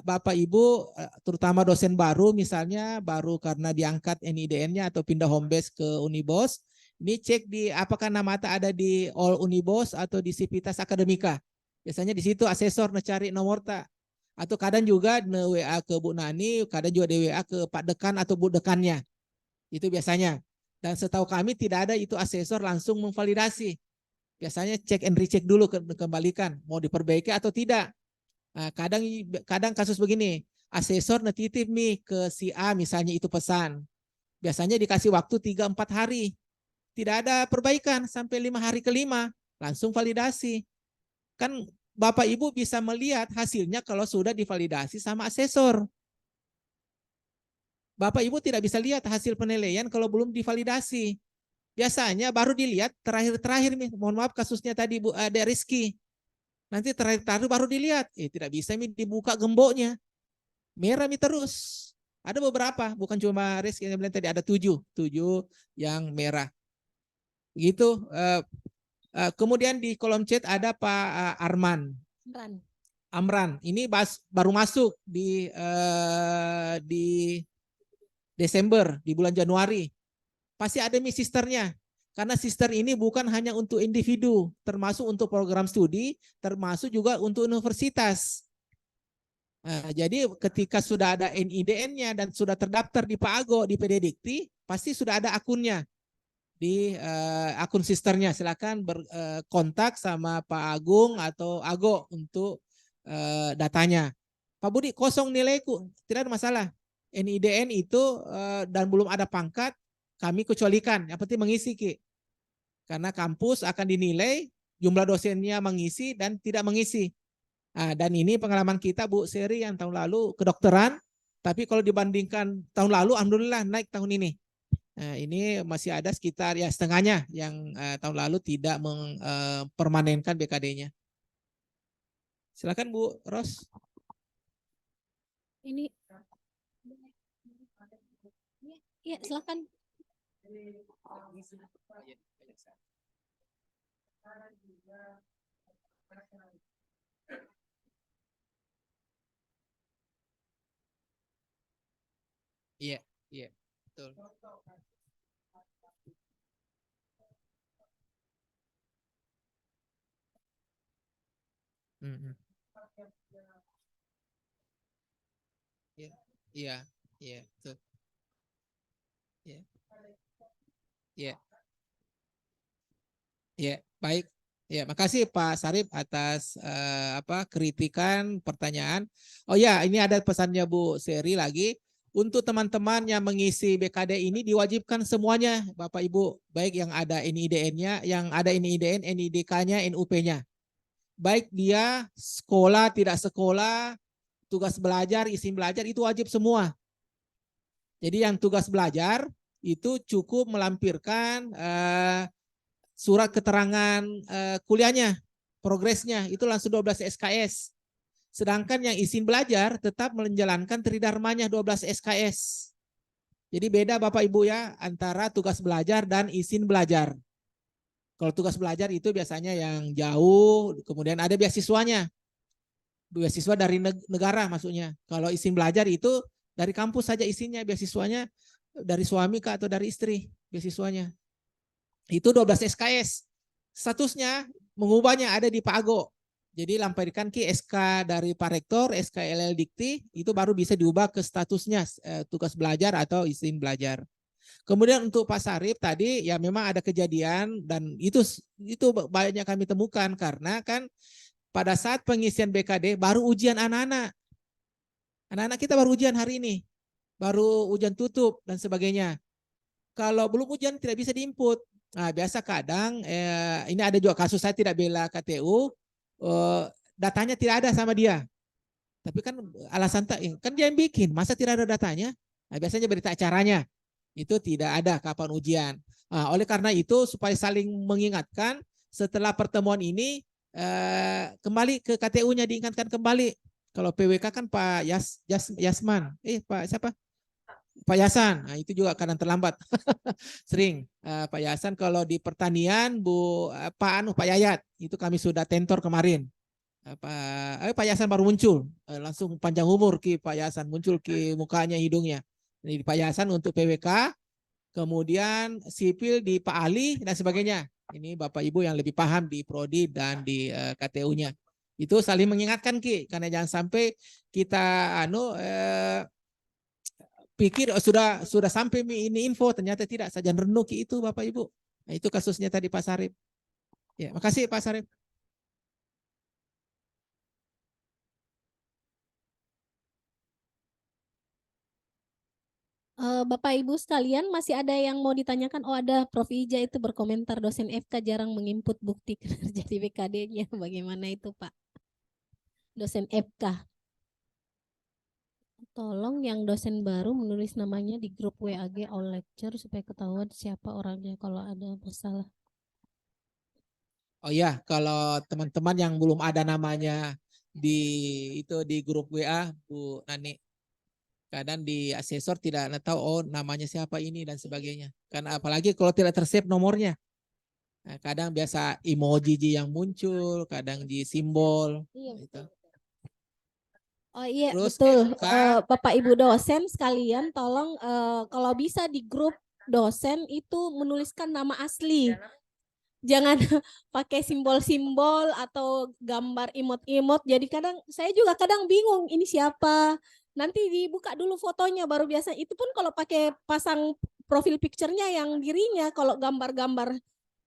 Bapak Ibu, terutama dosen baru misalnya, baru karena diangkat NIDN-nya atau pindah home base ke Unibos, ini cek di apakah nama ada di All Unibos atau di Civitas Akademika. Biasanya di situ asesor ngecari nomor tak. Atau kadang juga WA ke Bu Nani, kadang juga di WA ke Pak Dekan atau Bu Dekannya. Itu biasanya. Dan setahu kami tidak ada itu asesor langsung memvalidasi. Biasanya cek and recheck dulu, kembalikan mau diperbaiki atau tidak. Nah, kadang kasus begini, asesor netitip nih ke si A misalnya itu pesan. Biasanya dikasih waktu 3-4 hari. Tidak ada perbaikan sampai 5 hari kelima, langsung validasi. Kan Bapak Ibu bisa melihat hasilnya kalau sudah divalidasi sama asesor. Bapak Ibu tidak bisa lihat hasil penilaian kalau belum divalidasi. Biasanya baru dilihat terakhir-terakhir nih. Mohon maaf kasusnya tadi Bu ada Rizky. Nanti terakhir baru dilihat, tidak bisa dibuka gemboknya. Merah terus. Ada beberapa, bukan cuma Rizky yang bilang tadi, ada 7 yang merah. Gitu. Kemudian di kolom chat ada Pak Amran. Ini baru masuk di Desember, di bulan Januari. Pasti ada sisternya. Karena sister ini bukan hanya untuk individu, termasuk untuk program studi, termasuk juga untuk universitas. Nah, jadi ketika sudah ada NIDN-nya dan sudah terdaftar di Pak Ago, di PD Dikti, pasti sudah ada akunnya di akun sisternya. Silakan berkontak sama Pak Agung atau Ago untuk datanya. Pak Budi, kosong nilaiku, tidak ada masalah. NIDN itu dan belum ada pangkat, kami kecualikan. Yang penting mengisi, Ki. Karena kampus akan dinilai jumlah dosennya mengisi dan tidak mengisi. Nah, dan ini pengalaman kita Bu Seri yang tahun lalu kedokteran, tapi kalau dibandingkan tahun lalu, alhamdulillah naik tahun ini. Nah, ini masih ada sekitar ya setengahnya yang tahun lalu tidak mempermanenkan BKD-nya. Silakan Bu Ros. Ini, ya silakan. Iya, iya, betul. Iya, iya, iya, betul. Iya. Iya. Ya, baik. Ya, makasih Pak Sarip atas kritikan, pertanyaan. Oh ya, ini ada pesannya Bu Seri lagi. Untuk teman-teman yang mengisi BKD ini diwajibkan semuanya, Bapak Ibu, baik yang ada NIDN-nya, yang ada NIDN, NIDK-nya, NUP-nya. Baik dia sekolah, tidak sekolah, tugas belajar, izin belajar itu wajib semua. Jadi yang tugas belajar itu cukup melampirkan surat keterangan kuliahnya, progresnya itu langsung 12 SKS. Sedangkan yang izin belajar tetap menjalankan tridharmanya 12 SKS. Jadi beda Bapak Ibu ya antara tugas belajar dan izin belajar. Kalau tugas belajar itu biasanya yang jauh, kemudian ada beasiswanya. Beasiswa dari negara maksudnya. Kalau izin belajar itu dari kampus saja izinnya, beasiswanya dari suami kah atau dari istri beasiswanya. Itu 12 SKS. Statusnya mengubahnya ada di Pak Ago. Jadi lampirkan ke SK dari Pak Rektor, SK LL Dikti, itu baru bisa diubah ke statusnya tugas belajar atau izin belajar. Kemudian untuk Pak Sarip tadi ya memang ada kejadian dan itu banyak kami temukan karena kan pada saat pengisian BKD baru ujian anak-anak. Anak-anak kita baru ujian hari ini. Baru ujian tutup dan sebagainya. Kalau belum ujian tidak bisa diinput. Nah, biasa kadang ini ada juga kasus saya tidak bela KTU, datanya tidak ada sama dia. Tapi kan alasan kan dia yang bikin, masa tidak ada datanya? Nah, biasanya berita acaranya itu tidak ada kapan ujian. Oleh karena itu supaya saling mengingatkan setelah pertemuan ini kembali ke KTU-nya diingatkan kembali. Kalau PWK kan Pak Yasman, Pak siapa? Pak Yasan, nah itu juga kadang terlambat. Sering Pak Yasan kalau di pertanian Pak Yayat itu kami sudah tentor kemarin. Pak Yasan baru muncul, langsung panjang umur ki Pak Yasan muncul ki mukanya hidungnya. Ini Pak Yasan untuk PWK, kemudian sipil di Pak Ali dan sebagainya. Ini Bapak Ibu yang lebih paham di prodi dan di KTU-nya. Itu saling mengingatkan ki, karena jangan sampai kita pikir sudah sampai ini info, ternyata tidak, saja renuki itu Bapak Ibu. Nah, itu kasusnya tadi Pak Sarip. Ya, makasih Pak Sarip. Bapak Ibu sekalian masih ada yang mau ditanyakan? Oh, ada Prof. Ija itu berkomentar dosen FK jarang menginput bukti kinerja di BKD-nya. Bagaimana itu Pak? Dosen FK. Tolong yang dosen baru menulis namanya di grup WAG all lecture supaya ketahuan siapa orangnya kalau ada masalah. Oh ya, kalau teman-teman yang belum ada namanya di grup WA Bu Nani, kadang di asesor tidak tahu oh namanya siapa ini dan sebagainya. Karena apalagi kalau tidak tersave nomornya. Nah, kadang biasa emoji yang muncul, kadang di simbol. Iya. Gitu. Oh iya Terus betul. FK, Bapak Ibu dosen sekalian tolong kalau bisa di grup dosen itu menuliskan nama asli. Jangan pakai simbol-simbol atau gambar imot-imot. Jadi saya juga kadang bingung ini siapa. Nanti dibuka dulu fotonya baru biasa. Itu pun kalau pakai pasang profil picture-nya yang dirinya, kalau gambar-gambar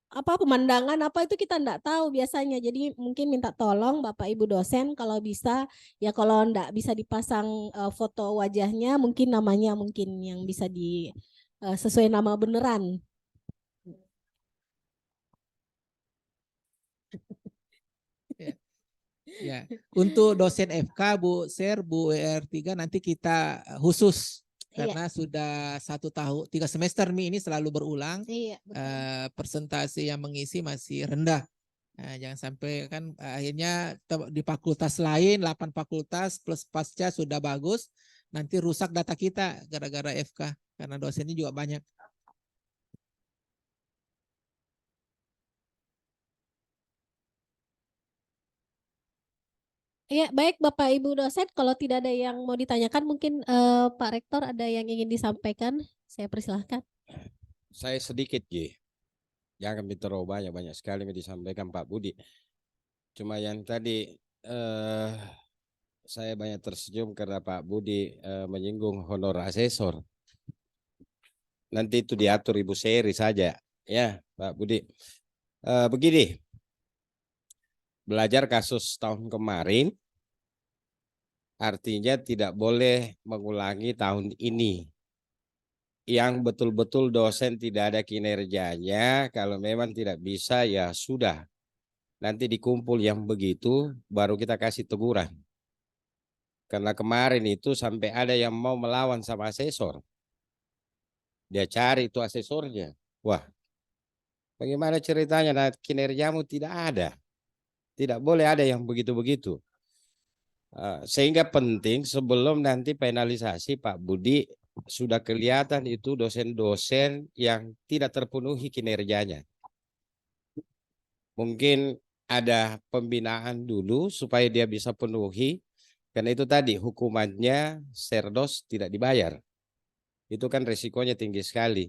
pemandangan itu kita enggak tahu biasanya. Jadi mungkin minta tolong Bapak Ibu dosen kalau bisa ya, kalau enggak bisa dipasang foto wajahnya, mungkin namanya mungkin yang bisa sesuai nama beneran. ya, untuk dosen FK Bu Ser, Bu WR3 nanti kita khusus karena sudah 1 tahun 3 semester ini selalu berulang. Iya, persentase yang mengisi masih rendah. Nah, jangan sampai kan akhirnya di fakultas lain 8 fakultas plus pasca sudah bagus, nanti rusak data kita gara-gara FK karena dosennya juga banyak. Iya, baik Bapak Ibu dosen, kalau tidak ada yang mau ditanyakan mungkin Pak Rektor ada yang ingin disampaikan, saya persilahkan. Saya sedikit Ji. Jangan terlalu banyak sekali yang disampaikan Pak Budi. Cuma yang tadi saya banyak tersenyum karena Pak Budi menyinggung honor asesor. Nanti itu diatur Ibu Seri saja ya Pak Budi. Begini, belajar kasus tahun kemarin artinya tidak boleh mengulangi tahun ini. Yang betul-betul dosen tidak ada kinerjanya, kalau memang tidak bisa ya sudah. Nanti dikumpul yang begitu baru kita kasih teguran. Karena kemarin itu sampai ada yang mau melawan sama asesor. Dia cari itu asesornya. Wah, Bagaimana ceritanya? Nah, kinerjamu tidak ada. Tidak boleh ada yang begitu-begitu. Sehingga penting sebelum nanti finalisasi Pak Budi sudah kelihatan itu dosen-dosen yang tidak terpenuhi kinerjanya. Mungkin ada pembinaan dulu supaya dia bisa penuhi. Karena itu tadi hukumannya serdos tidak dibayar. Itu kan resikonya tinggi sekali.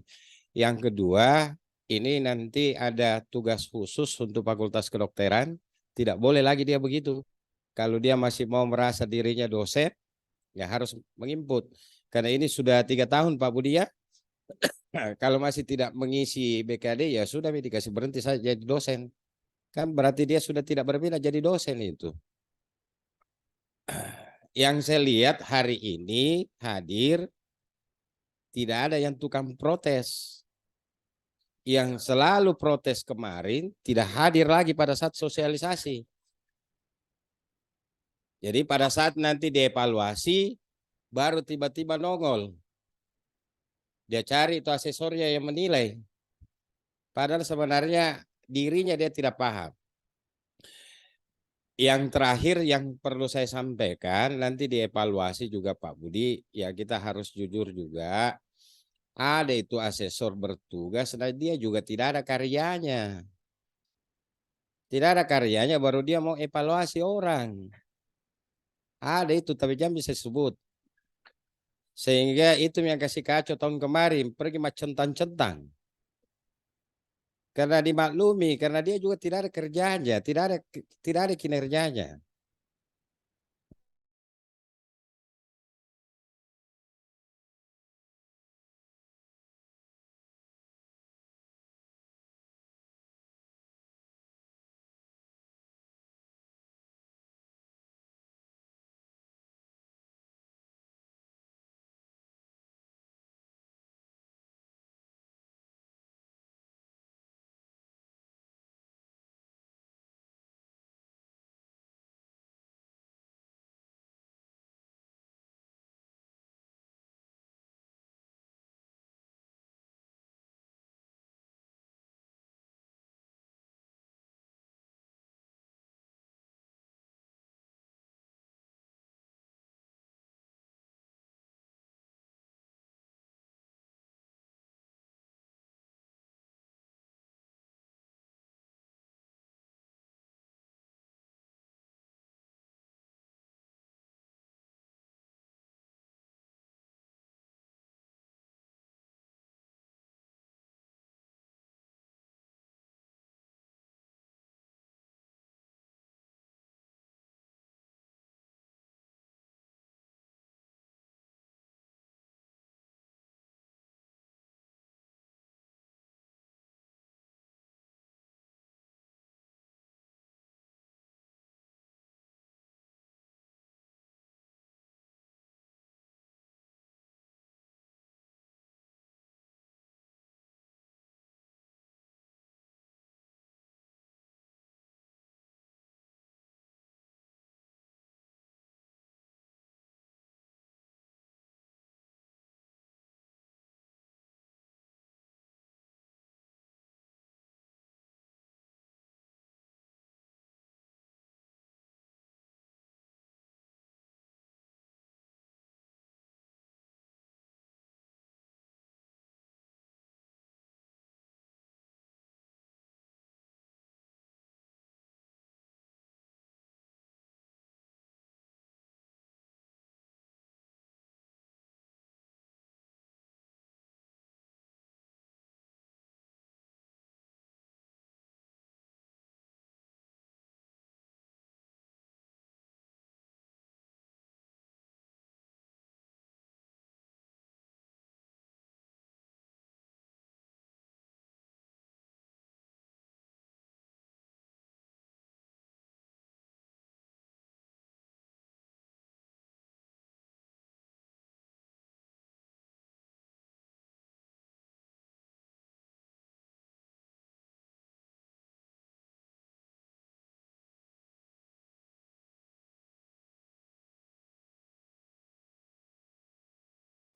Yang kedua, ini nanti ada tugas khusus untuk Fakultas Kedokteran. Tidak boleh lagi dia begitu. Kalau dia masih mau merasa dirinya dosen, ya harus menginput. Karena ini sudah 3 tahun Pak Budi ya. Nah, kalau masih tidak mengisi BKD ya sudah dikasih berhenti saja jadi dosen. Kan berarti dia sudah tidak berminat jadi dosen itu. Yang saya lihat hari ini hadir tidak ada yang tukang protes. Yang selalu protes kemarin tidak hadir lagi pada saat sosialisasi. Jadi pada saat nanti dievaluasi baru tiba-tiba nongol. Dia cari itu asesornya yang menilai. Padahal sebenarnya dirinya dia tidak paham. Yang terakhir yang perlu saya sampaikan nanti dievaluasi juga Pak Budi. Ya kita harus jujur juga. Ada itu asesor bertugas, nah dia juga tidak ada karyanya. Tidak ada karyanya baru dia mau evaluasi orang. Ada itu tapi jangan bisa sebut. Sehingga itu yang kasih kacau tahun kemarin. Pergi macam-centang. Karena dimaklumi, karena dia juga tidak ada kerjanya, tidak ada kinerjanya.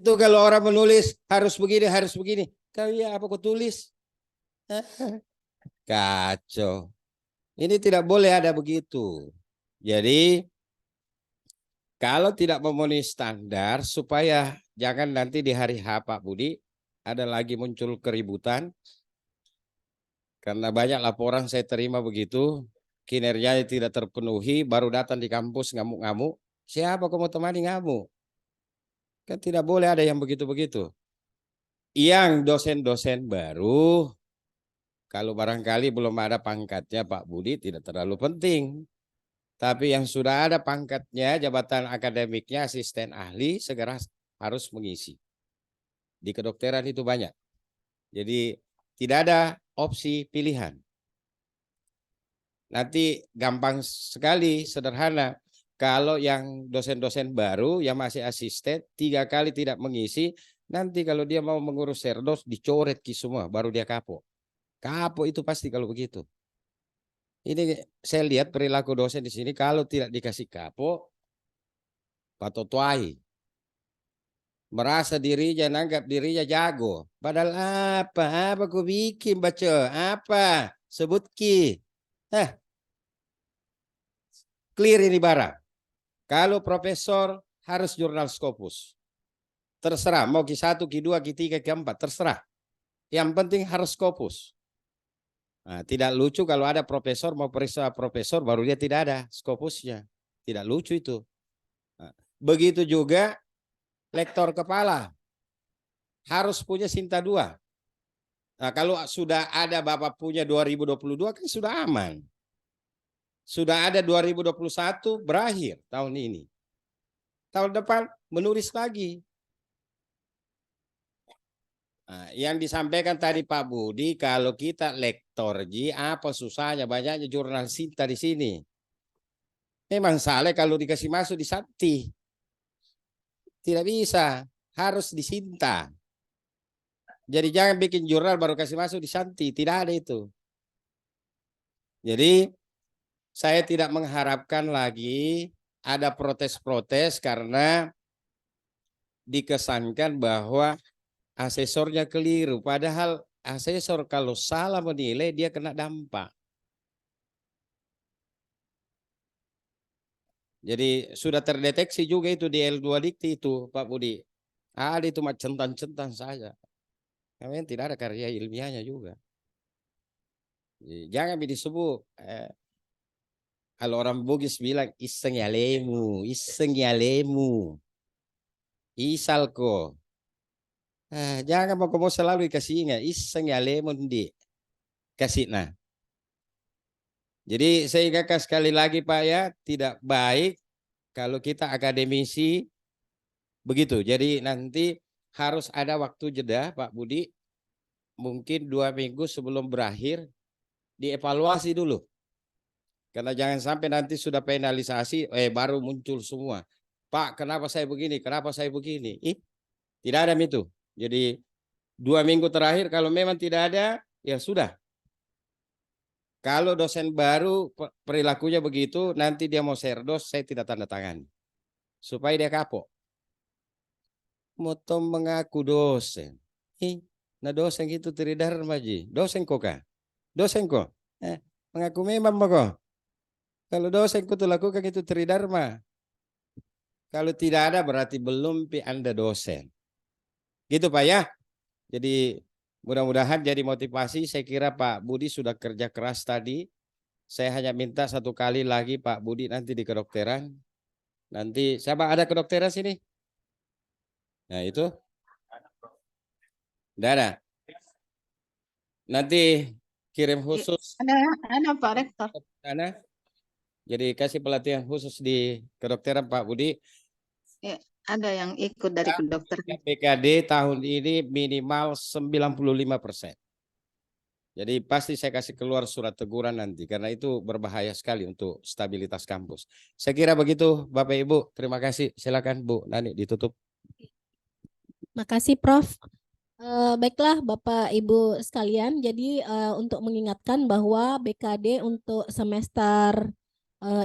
Itu kalau orang menulis harus begini. Kau ya apa kau tulis? Kacau. Ini tidak boleh ada begitu. Jadi kalau tidak memenuhi standar, supaya jangan nanti di hari H Pak Budi ada lagi muncul keributan. Karena banyak laporan saya terima begitu, kinerjanya tidak terpenuhi, baru datang di kampus ngamuk-ngamuk. Siapa kamu temani ngamuk? Kan tidak boleh ada yang begitu-begitu. Yang dosen-dosen baru, kalau barangkali belum ada pangkatnya Pak Budi, tidak terlalu penting. Tapi yang sudah ada pangkatnya, jabatan akademiknya, asisten ahli, segera harus mengisi. Di kedokteran itu banyak. Jadi tidak ada opsi pilihan. Nanti gampang sekali, sederhana. Kalau yang dosen-dosen baru, yang masih asisten, 3 kali tidak mengisi, nanti kalau dia mau mengurus serdos, dicoret semua, baru dia kapok. Kapok itu pasti kalau begitu. Ini saya lihat perilaku dosen di sini, kalau tidak dikasih kapok, patotuai. Merasa dirinya, nanggap dirinya jago. Padahal apa ku bikin baca, apa, sebut ki. Clear ini barang. Kalau profesor harus jurnal Scopus. Terserah, mau Q1, Q2, Q3, Q4, terserah. Yang penting harus Scopus. Nah, tidak lucu kalau ada profesor mau periksa profesor baru dia tidak ada Scopusnya. Tidak lucu itu. Nah, begitu juga lektor kepala. Harus punya Sinta 2. Nah, kalau sudah ada Bapak punya 2022 kan sudah aman. Sudah ada 2021 berakhir tahun ini. Tahun depan menulis lagi. Nah, yang disampaikan tadi Pak Budi, kalau kita lektor Ji, apa susahnya banyaknya jurnal Sinta di sini. Memang salah kalau dikasih masuk di Sakti. Tidak bisa, harus di Sinta. Jadi jangan bikin jurnal baru kasih masuk di Santi, tidak ada itu. Jadi saya tidak mengharapkan lagi ada protes-protes karena dikesankan bahwa asesornya keliru. Padahal asesor kalau salah menilai dia kena dampak. Jadi sudah terdeteksi juga itu di L2 Dikti itu Pak Budi. Ada itu macam centang-centang saja. Memang tidak ada karya ilmiahnya juga. Jadi, jangan disebut. Kalau orang Bugis bilang iseng ya lemu, isal ko. Jangan mau kamu selalu dikasih ingat iseng ya lemu di kasih nah. Jadi saya ingatkan sekali lagi Pak ya, tidak baik kalau kita akademisi begitu. Jadi nanti harus ada waktu jeda Pak Budi, mungkin 2 minggu sebelum berakhir dievaluasi dulu. Karena jangan sampai nanti sudah finalisasi, baru muncul semua. Pak, kenapa saya begini? Kenapa saya begini? Tidak ada itu. Jadi 2 minggu terakhir kalau memang tidak ada, ya sudah. Kalau dosen baru perilakunya begitu, nanti dia mau serdos, saya tidak tanda tangan. Supaya dia kapok. Moto mengaku dosen. Nah dosen itu teridar maji. Dosen kok kah? Dosen kok? Mengaku memang kok. Kalau dosen kutu lakukan itu tridharma. Kalau tidak ada berarti belum Anda dosen. Gitu Pak ya. Jadi mudah-mudahan jadi motivasi. Saya kira Pak Budi sudah kerja keras tadi. Saya hanya minta 1 kali lagi Pak Budi nanti di kedokteran. Nanti siapa ada kedokteran sini? Nah itu. Tidak ada. Nanti kirim khusus. Ada Pak Rektor. Ada. Jadi kasih pelatihan khusus di kedokteran Pak Budi. Ya, ada yang ikut dari kedokteran. BKD tahun ini minimal 95%. Jadi pasti saya kasih keluar surat teguran nanti karena itu berbahaya sekali untuk stabilitas kampus. Saya kira begitu Bapak Ibu. Terima kasih. Silakan Bu Nani ditutup. Makasih Prof. Baiklah Bapak Ibu sekalian. Jadi untuk mengingatkan bahwa BKD untuk semester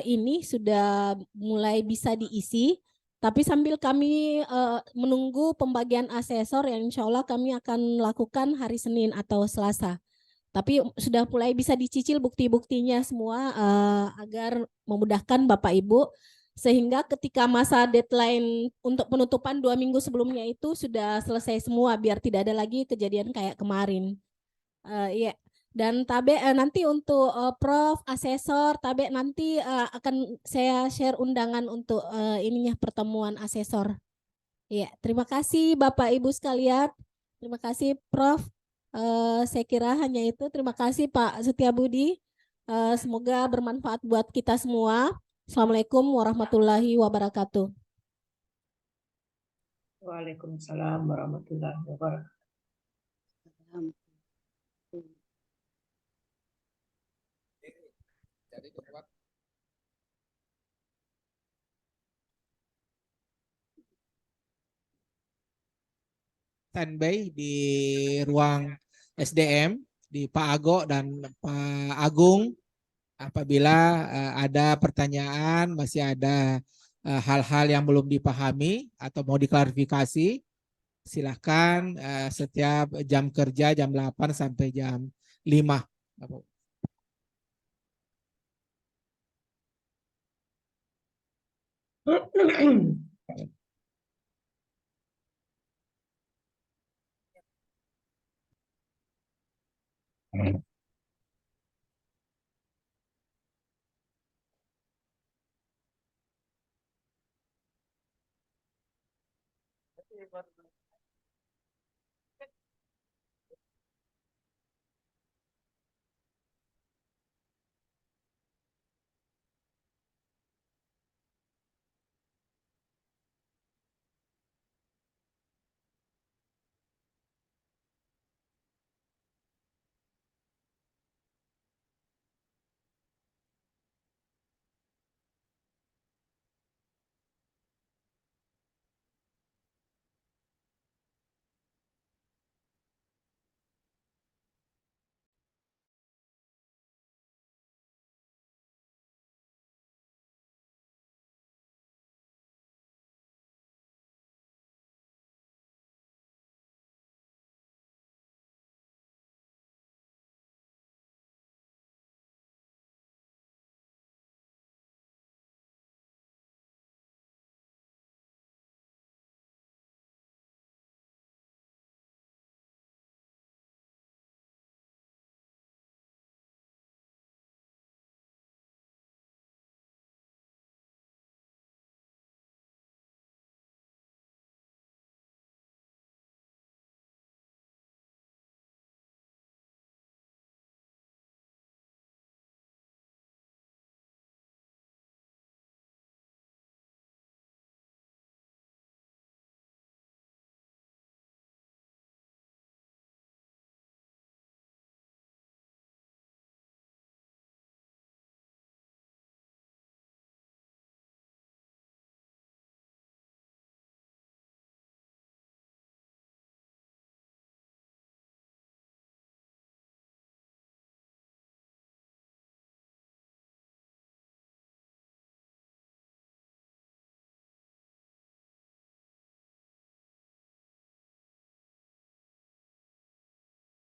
ini sudah mulai bisa diisi, tapi sambil kami menunggu pembagian asesor yang insya Allah kami akan lakukan hari Senin atau Selasa. Tapi sudah mulai bisa dicicil bukti-buktinya semua agar memudahkan Bapak Ibu sehingga ketika masa deadline untuk penutupan 2 minggu sebelumnya itu sudah selesai semua biar tidak ada lagi kejadian kayak kemarin. Iya. Dan Tabe nanti untuk Prof, asesor, Tabe nanti akan saya share undangan untuk ininya pertemuan asesor. Iya, terima kasih Bapak Ibu sekalian. Terima kasih Prof. Saya kira hanya itu. Terima kasih Pak Setiabudi. Semoga bermanfaat buat kita semua. Assalamualaikum warahmatullahi wabarakatuh. Waalaikumsalam warahmatullahi wabarakatuh. Standby di ruang SDM di Pak Ago dan Pak Agung. Apabila ada pertanyaan, masih ada hal-hal yang belum dipahami atau mau diklarifikasi, silahkan setiap jam kerja jam 8 sampai jam 5.